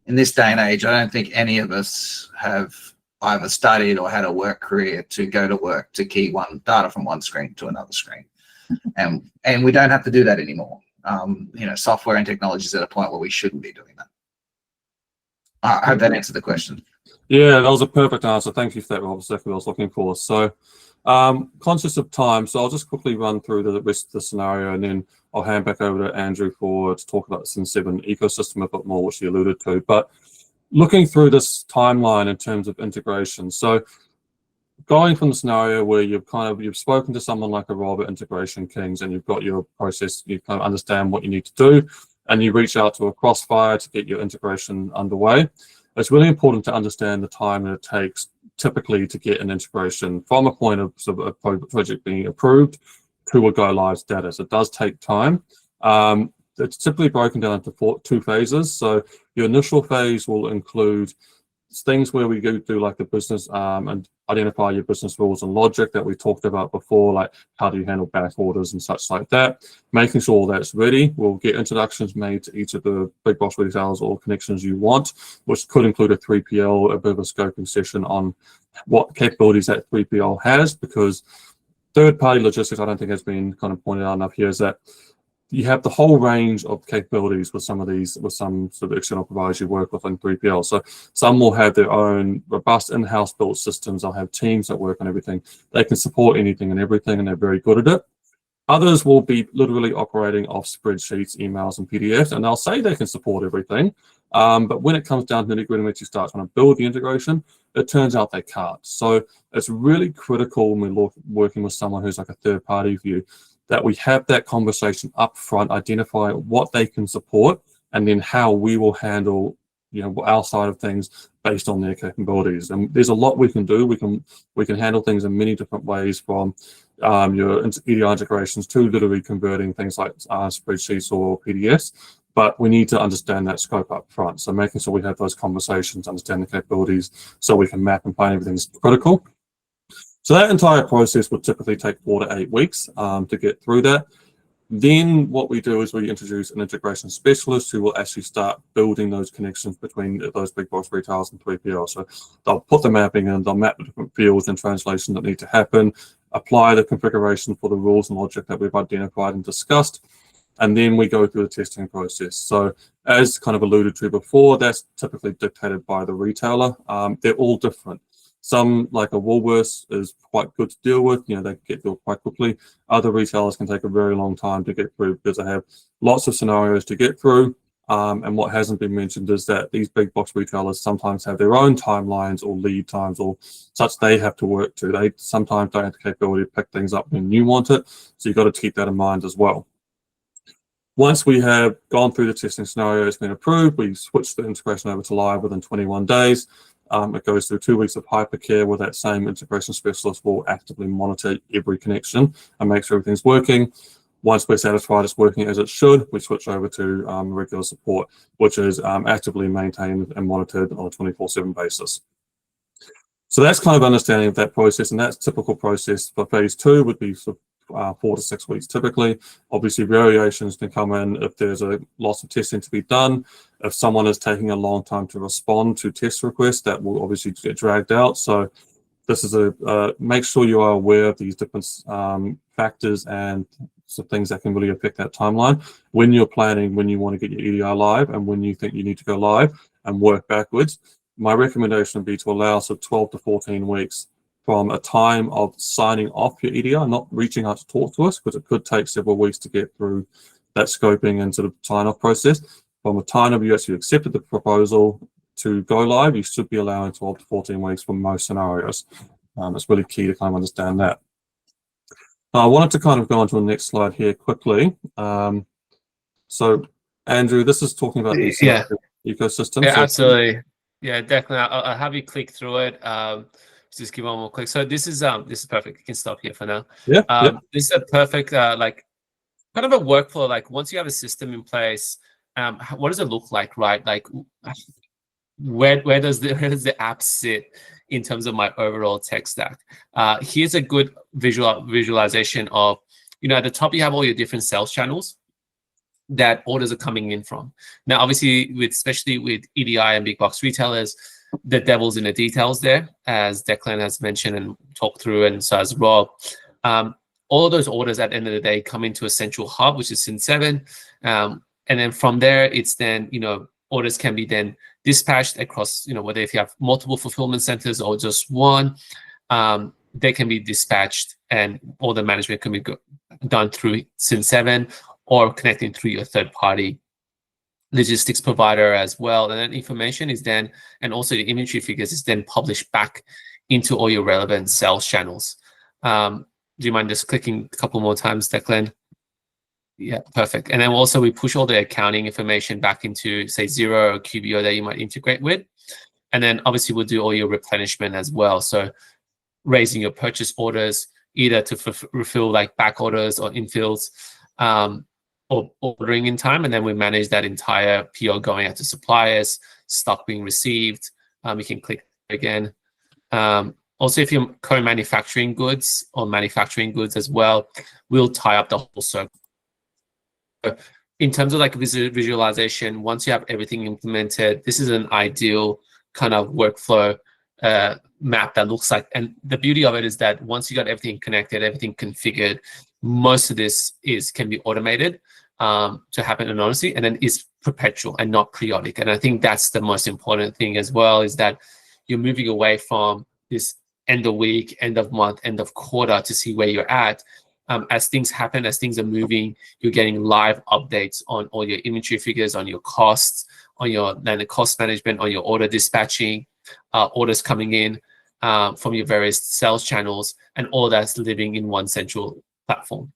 in this day and age, I don't think any of us have either studied or had a work career to go to work to key data from one screen to another screen. And we don't have to do that anymore. Software and technology is at a point where we shouldn't be doing that. I hope that answered the question. Yeah, that was a perfect answer. Thank you for that, Rob. Exactly what I was looking for. So, conscious of time, so I'll just quickly run through the rest of the scenario, and then I'll hand back over to Andrew to talk about the Cin7 ecosystem a bit more, which he alluded to. But looking through this timeline in terms of integration, so going from the scenario where you've spoken to someone like a Rob at Integration Kings, and you've got your process, you kind of understand what you need to do, and you reach out to a Crossfire to get your integration underway. It's really important to understand the time that it takes typically to get an integration from a point of sort of a project being approved to a go live status. It does take time. It's typically broken down into two phases. So your initial phase will include things where we do like the business and identify your business rules and logic that we talked about before, like how do you handle back orders and such like that, making sure all that's ready. We'll get introductions made to each of the big box retailers or connections you want, which could include a 3PL, a bit of a scoping session on what capabilities that 3PL has, because third-party logistics, I don't think has been kind of pointed out enough here, is that you have the whole range of capabilities with some sort of external providers you work with in 3PL. So some will have their own robust in-house built systems. They'll have teams that work on everything. They can support anything and everything, and they're very good at it. Others will be literally operating off spreadsheets, emails, and PDFs, and they'll say they can support everything. But when it comes down to nitty-gritty, when you start trying to build the integration, it turns out they can't. So it's really critical when we're working with someone who's like a third-party view, that we have that conversation up front, identify what they can support, and then how we will handle, our side of things based on their capabilities. And there's a lot we can do. We can handle things in many different ways, from your EDI integrations to literally converting things like spreadsheets or PDFs. But we need to understand that scope up front. So making sure we have those conversations, understand the capabilities, so we can map and plan everything is critical. So that entire process would typically take 4 to 8 weeks to get through that. Then what we do is we introduce an integration specialist who will actually start building those connections between those big box retailers and 3PL. So they'll put the mapping in, they'll map the different fields and translation that need to happen, apply the configuration for the rules and logic that we've identified and discussed, and then we go through the testing process. So as kind of alluded to before, that's typically dictated by the retailer. They're all different. Some, like a Woolworths, is quite good to deal with. You know, they get through quite quickly. Other retailers can take a very long time to get through because they have lots of scenarios to get through. And what hasn't been mentioned is that these big box retailers sometimes have their own timelines or lead times or such they have to work to. They sometimes don't have the capability to pick things up when you want it. So you've got to keep that in mind as well. Once we have gone through the testing scenario, it's been approved, we switch the integration over to live within 21 days. It goes through 2 weeks of hypercare where that same integration specialist will actively monitor every connection and make sure everything's working. Once we're satisfied it's working as it should, we switch over to regular support, which is actively maintained and monitored on a 24/7 basis. So that's kind of understanding of that process, and that's typical process for phase 2 would be 4 to 6 weeks typically. Obviously variations can come in if there's a lots of testing to be done. If someone is taking a long time to respond to test requests, that will obviously get dragged out. So this is make sure you are aware of these different factors and some things that can really affect that timeline when you're planning, when you want to get your EDI live and when you think you need to go live, and work backwards. My recommendation would be to allow 12 to 14 weeks from a time of signing off your EDI, not reaching out to talk to us, because it could take several weeks to get through that scoping and sort of sign-off process. From the time of you actually accepted the proposal to go live, you should be allowing 12 to 14 weeks for most scenarios. It's really key to kind of understand that. Now, I wanted to kind of go on to the next slide here quickly. So, Andrew, this is talking about the ecosystem. Yeah, so absolutely. Yeah, Declan, I'll have you click through it. Just give one more click. So this is perfect. You can stop here for now. Yeah. This is a perfect like kind of a workflow. Like once you have a system in place, what does it look like, right? Like where does the app sit in terms of my overall tech stack? Here's a good visualization of, you know, at the top you have all your different sales channels that orders are coming in from. Now, obviously, especially with EDI and big box retailers, the devil's in the details there, as Declan has mentioned and talked through, and so as Rob. All of those orders at the end of the day come into a central hub, which is Cin7, and then from there, it's then, you know, orders can be then dispatched across, you know, whether if you have multiple fulfillment centers or just one, they can be dispatched, and all the management can be done through Cin7 or connecting through your third-party logistics provider as well. And then information is then, and also the inventory figures is then published back into all your relevant sales channels. Do you mind just clicking a couple more times, Declan? Yeah, perfect. And then also we push all the accounting information back into, say, Xero or QBO that you might integrate with. And then obviously we'll do all your replenishment as well. So raising your purchase orders, either to refill like back orders or infills, or ordering in time, and then we manage that entire PO going out to suppliers, stock being received. You can click again. Also, if you're co-manufacturing goods or manufacturing goods as well, we'll tie up the whole circle. In terms of like visualization, once you have everything implemented, this is an ideal kind of workflow map that looks like. And the beauty of it is that once you got everything connected, everything configured, most of this can be automated to happen anonymously, and then is perpetual and not periodic. And I think that's the most important thing as well, is that you're moving away from this end of week, end of month, end of quarter to see where you're at. As things happen, as things are moving, you're getting live updates on all your inventory figures, on your costs, on your the cost management, on your order dispatching, orders coming in from your various sales channels, and all that's living in one central platform.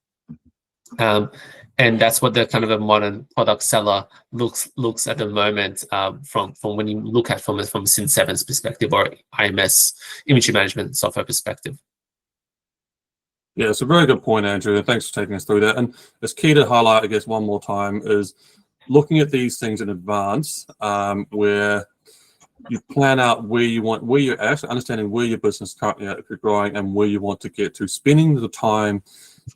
And that's what the kind of a modern product seller looks at the moment, from when you look at from Cin7's perspective, or IMS, inventory management software perspective. Yeah, it's a very good point, Andrew, and thanks for taking us through that. And it's key to highlight, I guess, one more time, is looking at these things in advance, where you plan out where you're at, understanding where your business is currently at, if you're growing, and where you want to get to. Spending the time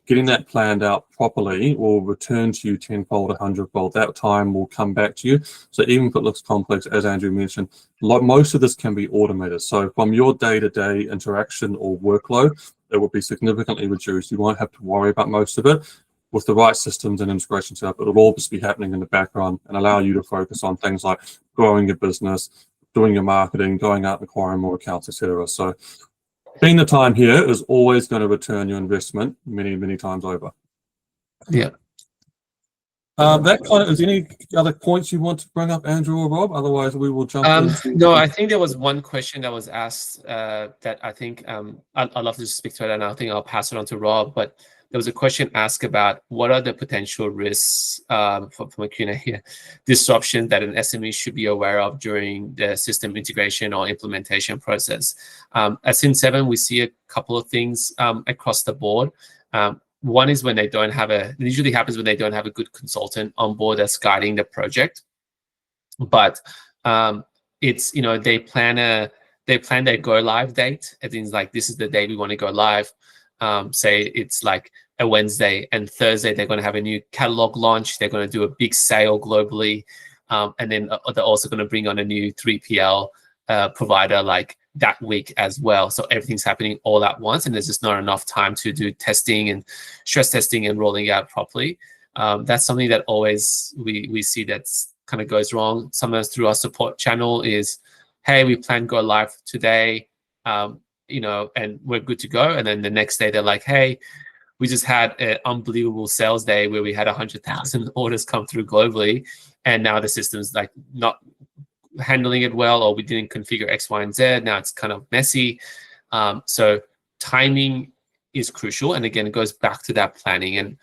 getting that planned out properly will return to you tenfold, 100-fold. That time will come back to you. So even if it looks complex, as Andrew mentioned, most of this can be automated. So from your day-to-day interaction or workload, it will be significantly reduced. You won't have to worry about most of it. With the right systems and integration setup, it'll all just be happening in the background and allow you to focus on things like growing your business, doing your marketing, going out and acquiring more accounts, etc. So being the time here is always going to return your investment many, many times over. Yeah. That kind of, is any other points you want to bring up, Andrew or Rob? Otherwise, we will jump into. No, I think there was one question that was asked that I think I'd love to speak to it, and I think I'll pass it on to Rob. But there was a question asked about what are the potential risks from a Q&A here, disruption that an SME should be aware of during the system integration or implementation process. At Cin7, we see a couple of things across the board. One is when they don't have it usually happens when they don't have a good consultant on board that's guiding the project. But it's, they plan their go live date. It means like, this is the day we want to go live. Say it's like a Wednesday, and Thursday they're going to have a new catalog launch. They're going to do a big sale globally. And then they're also going to bring on a new 3PL provider like that week as well. So everything's happening all at once, and there's just not enough time to do testing and stress testing and rolling out properly. That's something that always we see that's kind of goes wrong. Sometimes through our support channel is, hey, we plan go live today, and we're good to go. And then the next day they're like, hey, we just had an unbelievable sales day where we had 100,000 orders come through globally, and now the system's like not handling it well, or we didn't configure X, Y, and Z. Now it's kind of messy. So timing is crucial. And again, it goes back to that planning and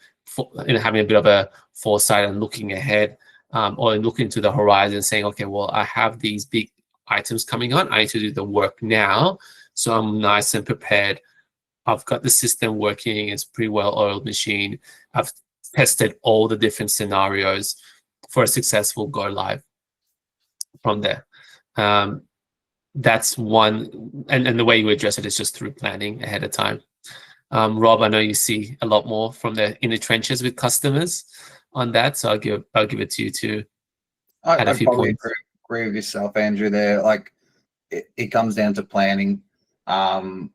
having a bit of a foresight and looking ahead, or looking to the horizon, saying, okay, well, I have these big items coming on. I need to do the work now, so I'm nice and prepared. I've got the system working. It's a pretty well-oiled machine. I've tested all the different scenarios for a successful go live from there. That's one, and the way you address it is just through planning ahead of time. Rob, I know you see a lot more from in the trenches with customers on that, so I'll give it to you to add a few points. Agree with yourself, Andrew. There, like it comes down to planning.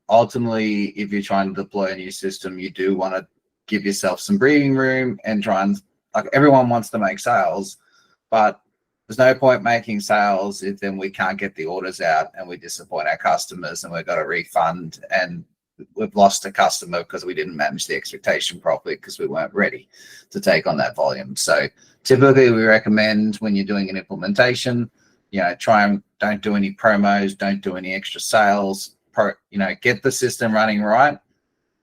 Ultimately, if you're trying to deploy a new system, you do want to give yourself some breathing room and try and, like, everyone wants to make sales, but there's no point making sales if then we can't get the orders out and we disappoint our customers and we've got a refund and we've lost a customer because we didn't manage the expectation properly because we weren't ready to take on that volume. So typically we recommend when you're doing an implementation, try and don't do any promos, don't do any extra sales, get the system running right.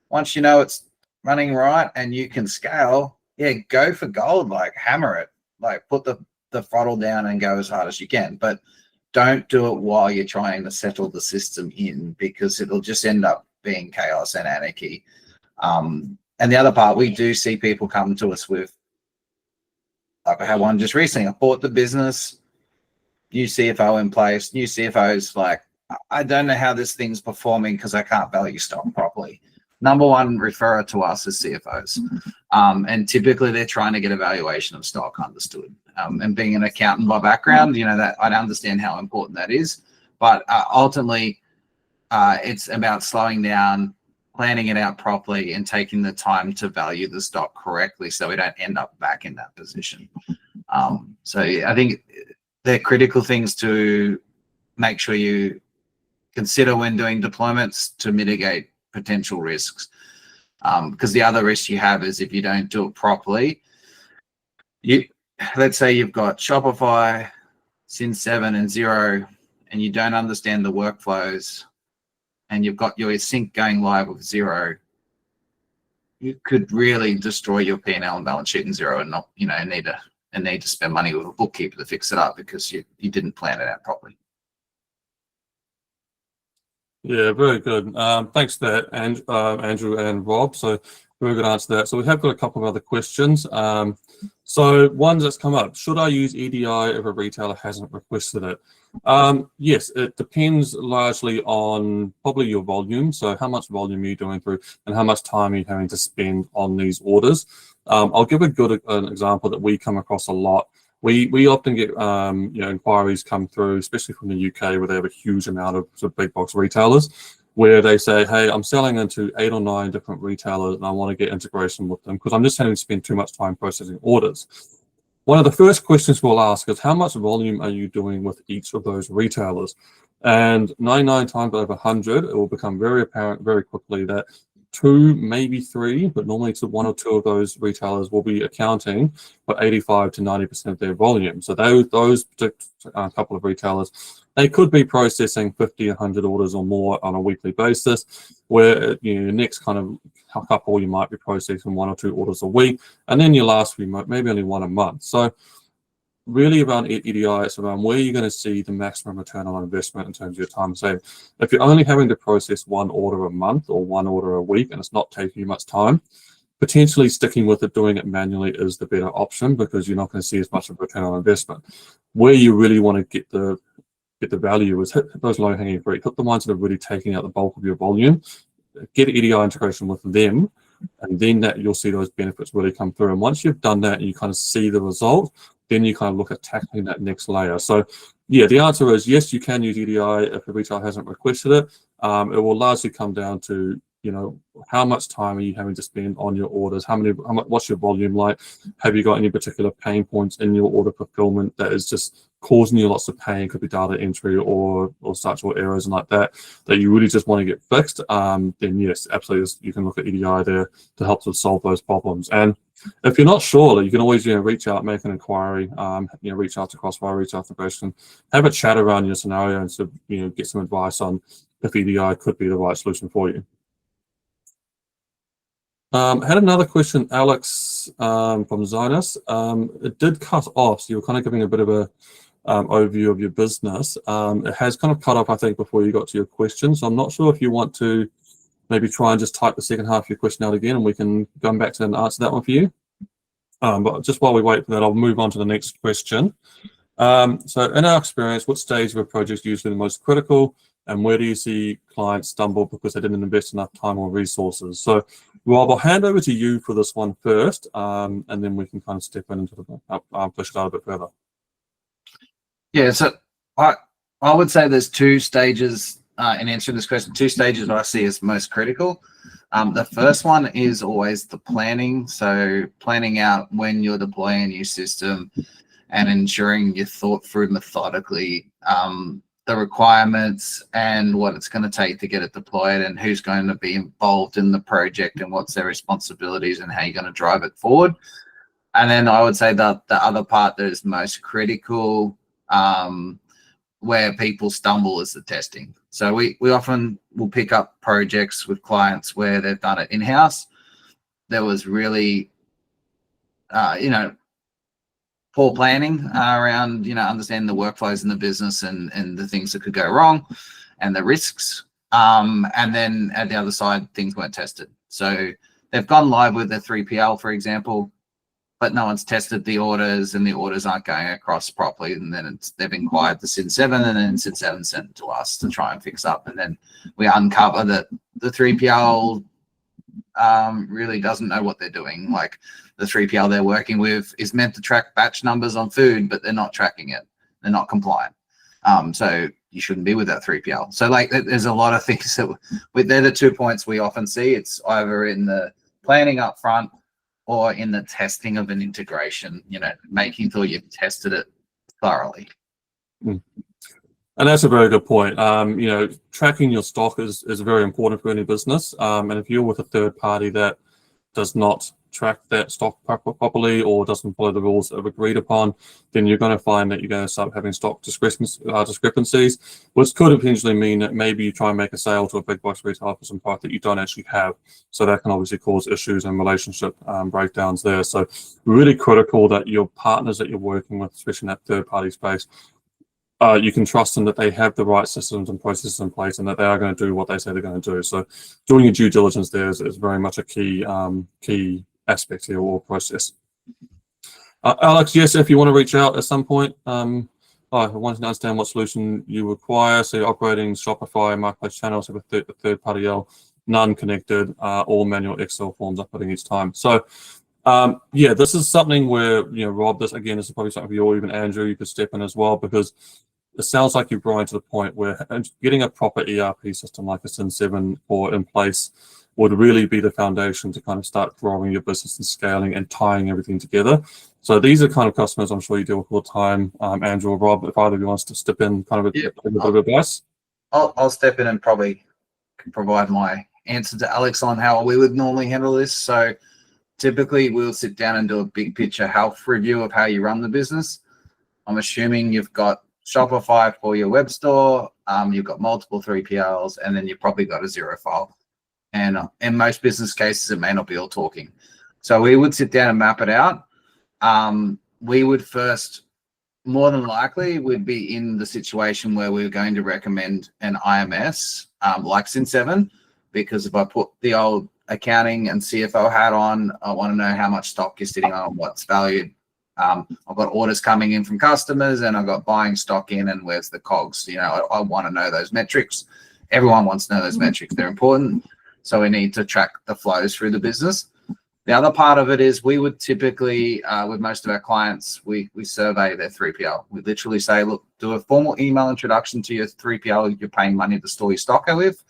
Once you know it's running right and you can scale, go for gold, like hammer it, like put the throttle down and go as hard as you can, but don't do it while you're trying to settle the system in, because it'll just end up being chaos and anarchy. And the other part, we do see people come to us with, like I had one just recently, I bought the business, new CFO in place, new CFO's like, I don't know how this thing's performing because I can't value stock properly. Number one referrer to us is CFOs. And typically they're trying to get a valuation of stock understood. And being an accountant by background, that I understand how important that is. But ultimately, it's about slowing down, planning it out properly, and taking the time to value the stock correctly so we don't end up back in that position. So I think they're critical things to make sure you consider when doing deployments to mitigate potential risks. Because the other risk you have is if you don't do it properly, let's say you've got Shopify, Cin7 and Xero, and you don't understand the workflows, and you've got your sync going live with Xero, you could really destroy your P&L and balance sheet in Xero and not, need to spend money with a bookkeeper to fix it up because you didn't plan it out properly. Yeah, very good. Thanks for that, Andrew and Rob. So Very good answer to that. So we have got a couple of other questions. So one that's come up, should I use EDI if a retailer hasn't requested it? Yes, it depends largely on probably your volume. So how much volume are you doing through and how much time are you having to spend on these orders? I'll give a good an example that we come across a lot. We often get inquiries come through, especially from the UK, where they have a huge amount of sort of big box retailers, where they say, hey, I'm selling into 8 or 9 different retailers and I want to get integration with them because I'm just having to spend too much time processing orders. One of the first questions we'll ask is, how much volume are you doing with each of those retailers? And 99 times out of 100, it will become very apparent very quickly that 2, maybe 3, but normally it's 1 or 2 of those retailers will be accounting for 85 to 90% of their volume. So those couple of retailers, they could be processing 50, 100 orders or more on a weekly basis, where next kind of couple you might be processing 1 or 2 orders a week, and then your last few maybe only 1 a month. So really around EDI, it's around where you're going to see the maximum return on investment in terms of your time saved. If you're only having to process 1 order a month or 1 order a week and it's not taking you much time, potentially sticking with it, doing it manually is the better option because you're not going to see as much of a return on investment. Where you really want to get the value is hit those low-hanging fruit, hit the ones that are really taking out the bulk of your volume, get EDI integration with them, and then that you'll see those benefits really come through. And once you've done that and you kind of see the result, then you kind of look at tackling that next layer. So yeah, the answer is yes, you can use EDI if a retailer hasn't requested it. It will largely come down to, how much time are you having to spend on your orders? What's your volume like? Have you got any particular pain points in your order fulfillment that is just causing you lots of pain? Could be data entry or such, or errors and like that you really just want to get fixed. Then yes, absolutely, you can look at EDI there to help to solve those problems. And if you're not sure, you can always reach out, make an inquiry, reach out to Crossfire, reach out to Christian, have a chat around your scenario and so get some advice on if EDI could be the right solution for you. Had another question, Alex, from Zinus. It did cut off, so you were kind of giving a bit of a overview of your business. It has kind of cut off, I think, before you got to your question. So I'm not sure if you want to maybe try and just type the second half of your question out again and we can go back to that and answer that one for you. But just while we wait for that, I'll move on to the next question. So in our experience, what stage of a project is usually the most critical? And where do you see clients stumble because they didn't invest enough time or resources? So, Rob, I'll hand over to you for this one first, and then we can kind of step into the push it out a bit further. Yeah, so I would say there's 2 stages in answering this question. 2 stages that I see as most critical. The first one is always the planning. So planning out when you're deploying a new system and ensuring you thought through methodically the requirements and what it's going to take to get it deployed and who's going to be involved in the project and what's their responsibilities and how you're going to drive it forward. And then I would say that the other part that is most critical, where people stumble, is the testing. So we often will pick up projects with clients where they've done it in-house. There was really, poor planning around, understanding the workflows in the business and the things that could go wrong and the risks. And then at the other side, things weren't tested. So they've gone live with their 3PL, for example, but no one's tested the orders and the orders aren't going across properly. And then they've inquired the Cin7 and then Cin7 sent it to us to try and fix up. And then we uncover that the 3PL really doesn't know what they're doing. Like the 3PL they're working with is meant to track batch numbers on food, but they're not tracking it. They're not compliant. So you shouldn't be with that 3PL. So there's a lot of things that they're the 2 points we often see. It's either in the planning up front or in the testing of an integration, making sure you've tested it thoroughly. And that's a very good point. Tracking your stock is very important for any business. And if you're with a third party that does not track that stock properly or doesn't follow the rules that have agreed upon, then you're going to find that you're going to start having stock discrepancies, which could eventually mean that maybe you try and make a sale to a big box retailer for some product that you don't actually have. So that can obviously cause issues and relationship breakdowns there. So really critical that your partners that you're working with, especially in that third party space, you can trust them that they have the right systems and processes in place and that they are going to do what they say they're going to do. So doing your due diligence there is very much a key aspect here or process. Alex, yes, if you want to reach out at some point, I want to understand what solution you require. So you're operating Shopify marketplace channels with a third-party L, none connected, all manual Excel forms uploading each time. So yeah, this is something where, Rob, this again is probably something for you or even Andrew, you could step in as well, because it sounds like you've grown to the point where getting a proper ERP system like a Cin7 in place would really be the foundation to kind of start growing your business and scaling and tying everything together. So these are kind of customers I'm sure you deal with all the time. Andrew or Rob, if either of you wants to step in, kind of a bit of advice. I'll step in and probably can provide my answer to Alex on how we would normally handle this. So typically we'll sit down and do a big picture health review of how you run the business. I'm assuming you've got Shopify for your web store, you've got multiple 3PLs, and then you've probably got a zero file. And in most business cases, it may not be all talking. So we would sit down and map it out. We would first, more than likely, would be in the situation where we're going to recommend an IMS like Cin7, because if I put the old accounting and CFO hat on, I want to know how much stock you're sitting on, what's valued. I've got orders coming in from customers and I've got buying stock in and where's the COGS. I want to know those metrics. Everyone wants to know those metrics. They're important. So we need to track the flows through the business. The other part of it is we would typically, with most of our clients, we survey their 3PL. We literally say, look, do a formal email introduction to your 3PL you're paying money to store your stock with.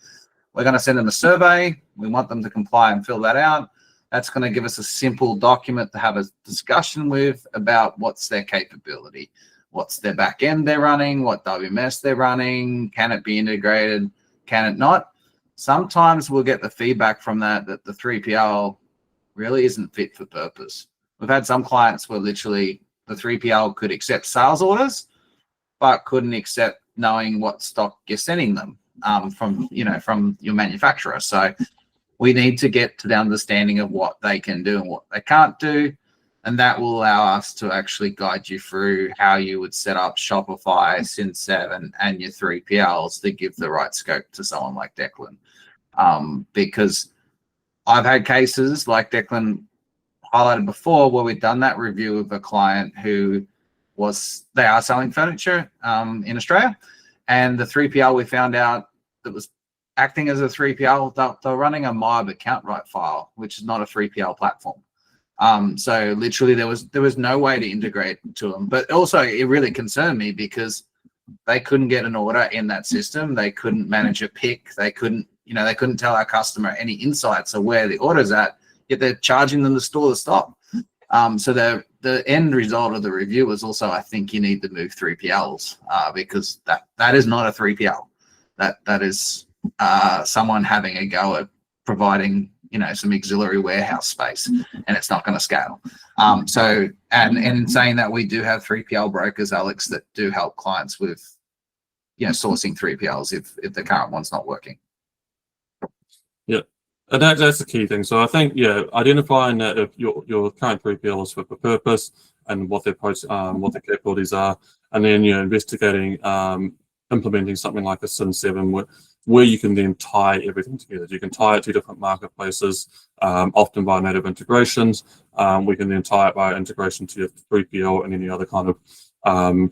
We're going to send them a survey. We want them to comply and fill that out. That's going to give us a simple document to have a discussion with about what's their capability, what's their back end they're running, what WMS they're running, can it be integrated, can it not? Sometimes we'll get the feedback from that the 3PL really isn't fit for purpose. We've had some clients where literally the 3PL could accept sales orders, but couldn't accept knowing what stock you're sending them from your manufacturer. So we need to get to the understanding of what they can do and what they can't do. And that will allow us to actually guide you through how you would set up Shopify, Cin7, and your 3PLs to give the right scope to someone like Declan. Because I've had cases like Declan highlighted before where we've done that review of a client who they are selling furniture in Australia. And the 3PL, we found out that was acting as a 3PL, they're running a MIB account right file, which is not a 3PL platform. So literally there was no way to integrate to them. But also it really concerned me because they couldn't get an order in that system. They couldn't manage a pick. They couldn't tell our customer any insights of where the order's at, yet they're charging them to store the stock. So the end result of the review was also, I think you need to move 3PLs because that is not a 3PL. That is someone having a go at providing some auxiliary warehouse space, and it's not going to scale. So in saying that, we do have 3PL brokers, Alex, that do help clients with sourcing 3PLs if the current one's not working. Yeah, and that's the key thing. So I think identifying that if your current 3PL is fit for purpose and what their capabilities are, and then investigating implementing something like a Cin7 where you can then tie everything together. You can tie it to different marketplaces, often via native integrations. We can then tie it by integration to your 3PL and any other kind of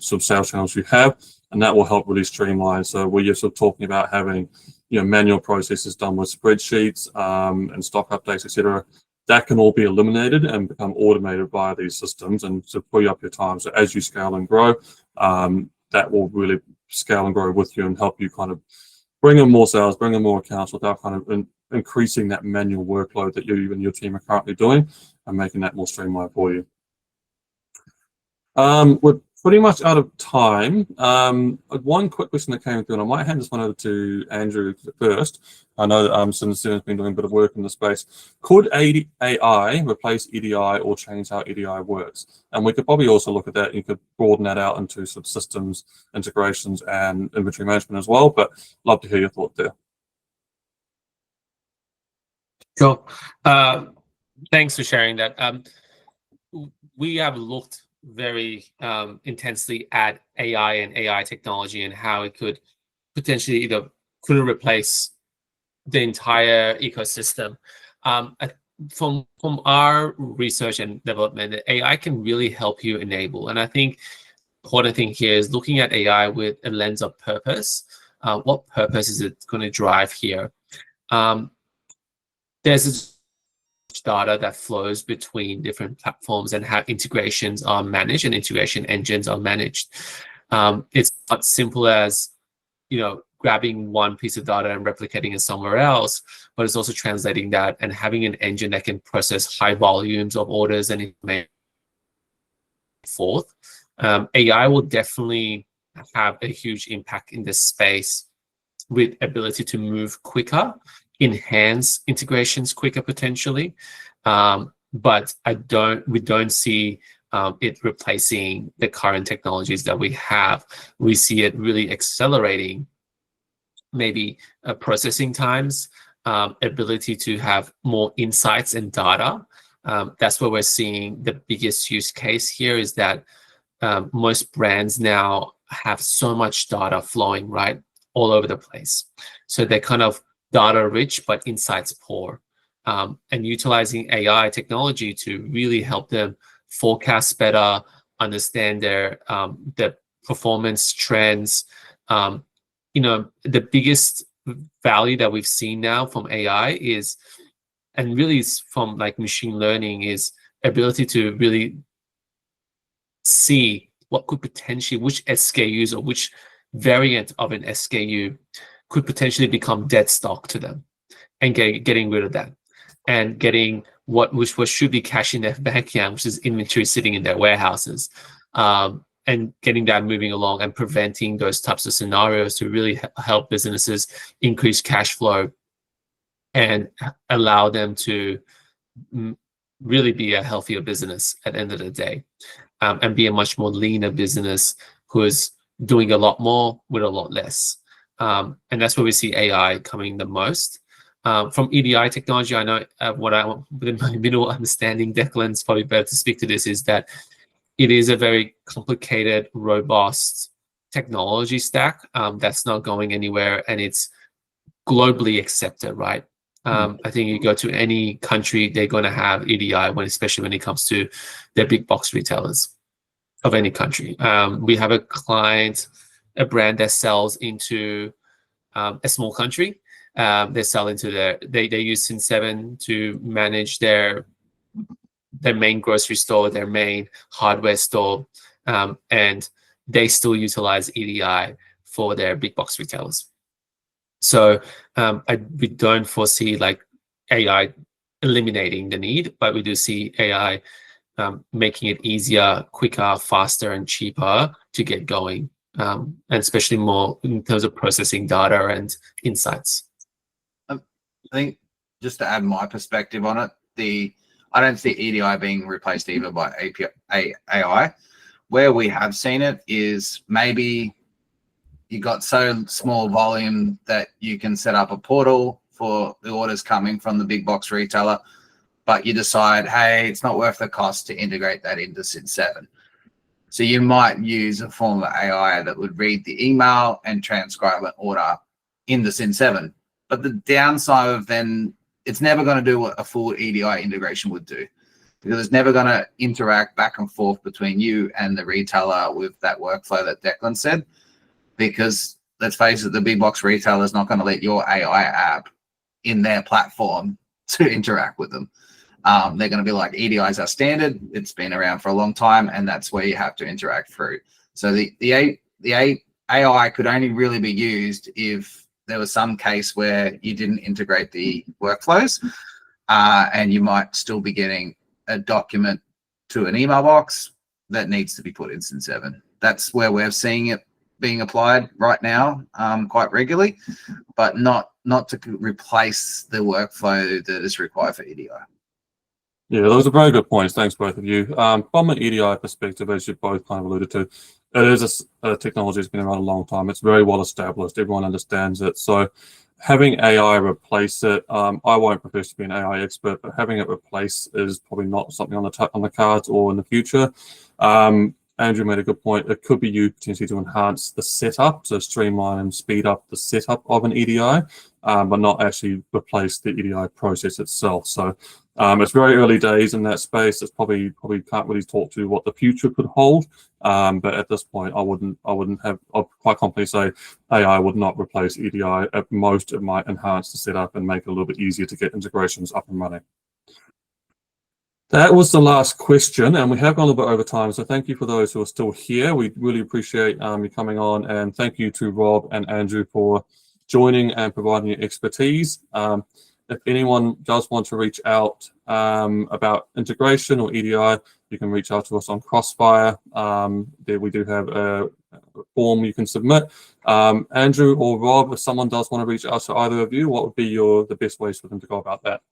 sort of sales channels you have, and that will help really streamline. So where you're sort of talking about having manual processes done with spreadsheets and stock updates, etc., that can all be eliminated and become automated via these systems and to free up your time. So as you scale and grow, that will really scale and grow with you and help you kind of bring in more sales, bring in more accounts without kind of increasing that manual workload that you and your team are currently doing and making that more streamlined for you. We're pretty much out of time. One quick question that came through, and I might hand this one over to Andrew first. I know that Cin7 has been doing a bit of work in the space. Could AI replace EDI or change how EDI works? And we could probably also look at that. You could broaden that out into sort of systems, integrations, and inventory management as well. But love to hear your thought there. Sure. Thanks for sharing that. We have looked very intensely at AI and AI technology and how it could potentially either couldn't replace the entire ecosystem. From our research and development, AI can really help you enable. And I think the important thing here is looking at AI with a lens of purpose. What purpose is it going to drive here? There's data that flows between different platforms and how integrations are managed and integration engines are managed. It's not simple as, grabbing one piece of data and replicating it somewhere else, but it's also translating that and having an engine that can process high volumes of orders and information forth. AI will definitely have a huge impact in this space with ability to move quicker, enhance integrations quicker potentially, but we don't see it replacing the current technologies that we have. We see it really accelerating maybe processing times, ability to have more insights and data. That's where we're seeing the biggest use case here is that most brands now have so much data flowing right all over the place. So they're kind of data rich, but insights poor. And utilizing AI technology to really help them forecast better, understand their performance trends. The biggest value that we've seen now from AI is, and really from like machine learning, is ability to really see what could potentially, which SKUs or which variant of an SKU could potentially become dead stock to them, and getting rid of that, and getting what should be cash in their bank account, which is inventory sitting in their warehouses, and getting that moving along and preventing those types of scenarios to really help businesses increase cash flow and allow them to really be a healthier business at the end of the day, and be a much more leaner business who is doing a lot more with a lot less. And that's where we see AI coming the most. From EDI technology, I know within my minimal understanding, Declan's probably better to speak to this, is that it is a very complicated, robust technology stack that's not going anywhere, and it's globally accepted, right? I think you go to any country, they're going to have EDI, especially when it comes to their big box retailers of any country. We have a client, a brand that sells into a small country. They sell into they use Cin7 to manage their main grocery store, their main hardware store, and they still utilize EDI for their big box retailers. So we don't foresee like AI eliminating the need, but we do see AI making it easier, quicker, faster, and cheaper to get going, and especially more in terms of processing data and insights. I think just to add my perspective on it, I don't see EDI being replaced either by AI. Where we have seen it is maybe you got so small volume that you can set up a portal for the orders coming from the big box retailer, but you decide, hey, it's not worth the cost to integrate that into Cin7. So you might use a form of AI that would read the email and transcribe an order into Cin7. But the downside of then, it's never going to do what a full EDI integration would do, because it's never going to interact back and forth between you and the retailer with that workflow that Declan said. Because let's face it, the big box retailer is not going to let your AI app in their platform to interact with them. They're going to be like, EDI is our standard. It's been around for a long time, and that's where you have to interact through. So the AI could only really be used if there was some case where you didn't integrate the workflows, and you might still be getting a document to an email box that needs to be put in Cin7. That's where we're seeing it being applied right now, quite regularly, but not to replace the workflow that is required for EDI. Yeah, those are very good points. Thanks, both of you. From an EDI perspective, as you both kind of alluded to, it is a technology that's been around a long time. It's very well established. Everyone understands it. So having AI replace it, I won't profess to be an AI expert, but having it replace is probably not something on the cards or in the future. Andrew made a good point. It could be used potentially to enhance the setup, so streamline and speed up the setup of an EDI, but not actually replace the EDI process itself. So it's very early days in that space. It's probably can't really talk to what the future could hold. But at this point, I'd quite confidently say AI would not replace EDI. At most, it might enhance the setup and make it a little bit easier to get integrations up and running. That was the last question, and we have gone a little bit over time, so thank you for those who are still here. We really appreciate you coming on, and thank you to Rob and Andrew for joining and providing your expertise. If anyone does want to reach out about integration or EDI, you can reach out to us on Crossfire. There we do have a form you can submit. Andrew or Rob, if someone does want to reach out to either of you, what would be the best ways for them to go about that?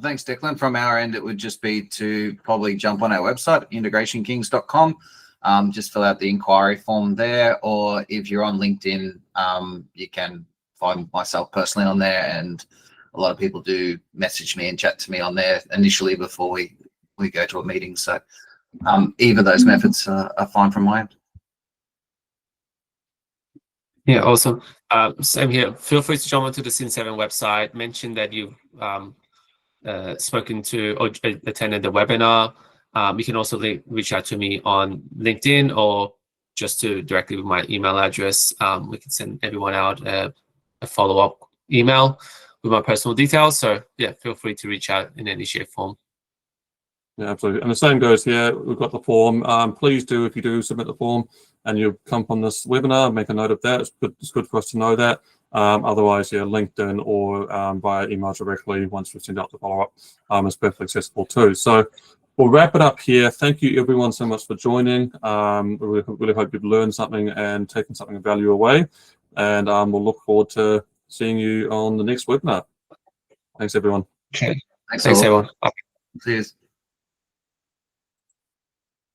Thanks, Declan. From our end, it would just be to probably jump on our website, integrationkings.com. Just fill out the inquiry form there, or if you're on LinkedIn, you can find myself personally on there, and a lot of people do message me and chat to me on there initially before we go to a meeting. So either of those methods are fine from my end. Yeah, awesome. Same here. Feel free to jump onto the Cin7 website, mention that you've spoken to or attended the webinar. You can also reach out to me on LinkedIn or just directly with my email address. We can send everyone out a follow-up email with my personal details. So yeah, feel free to reach out in any shape, form. Yeah, absolutely. And the same goes here. We've got the form. Please do, if you do submit the form and you come from this webinar, make a note of that. It's good for us to know that. Otherwise, yeah, LinkedIn or via email directly once we send out the follow-up is perfectly accessible too. So we'll wrap it up here. Thank you everyone so much for joining. We really hope you've learned something and taken something of value away. And we'll look forward to seeing you on the next webinar. Thanks, everyone. Okay. Thanks everyone. Cheers.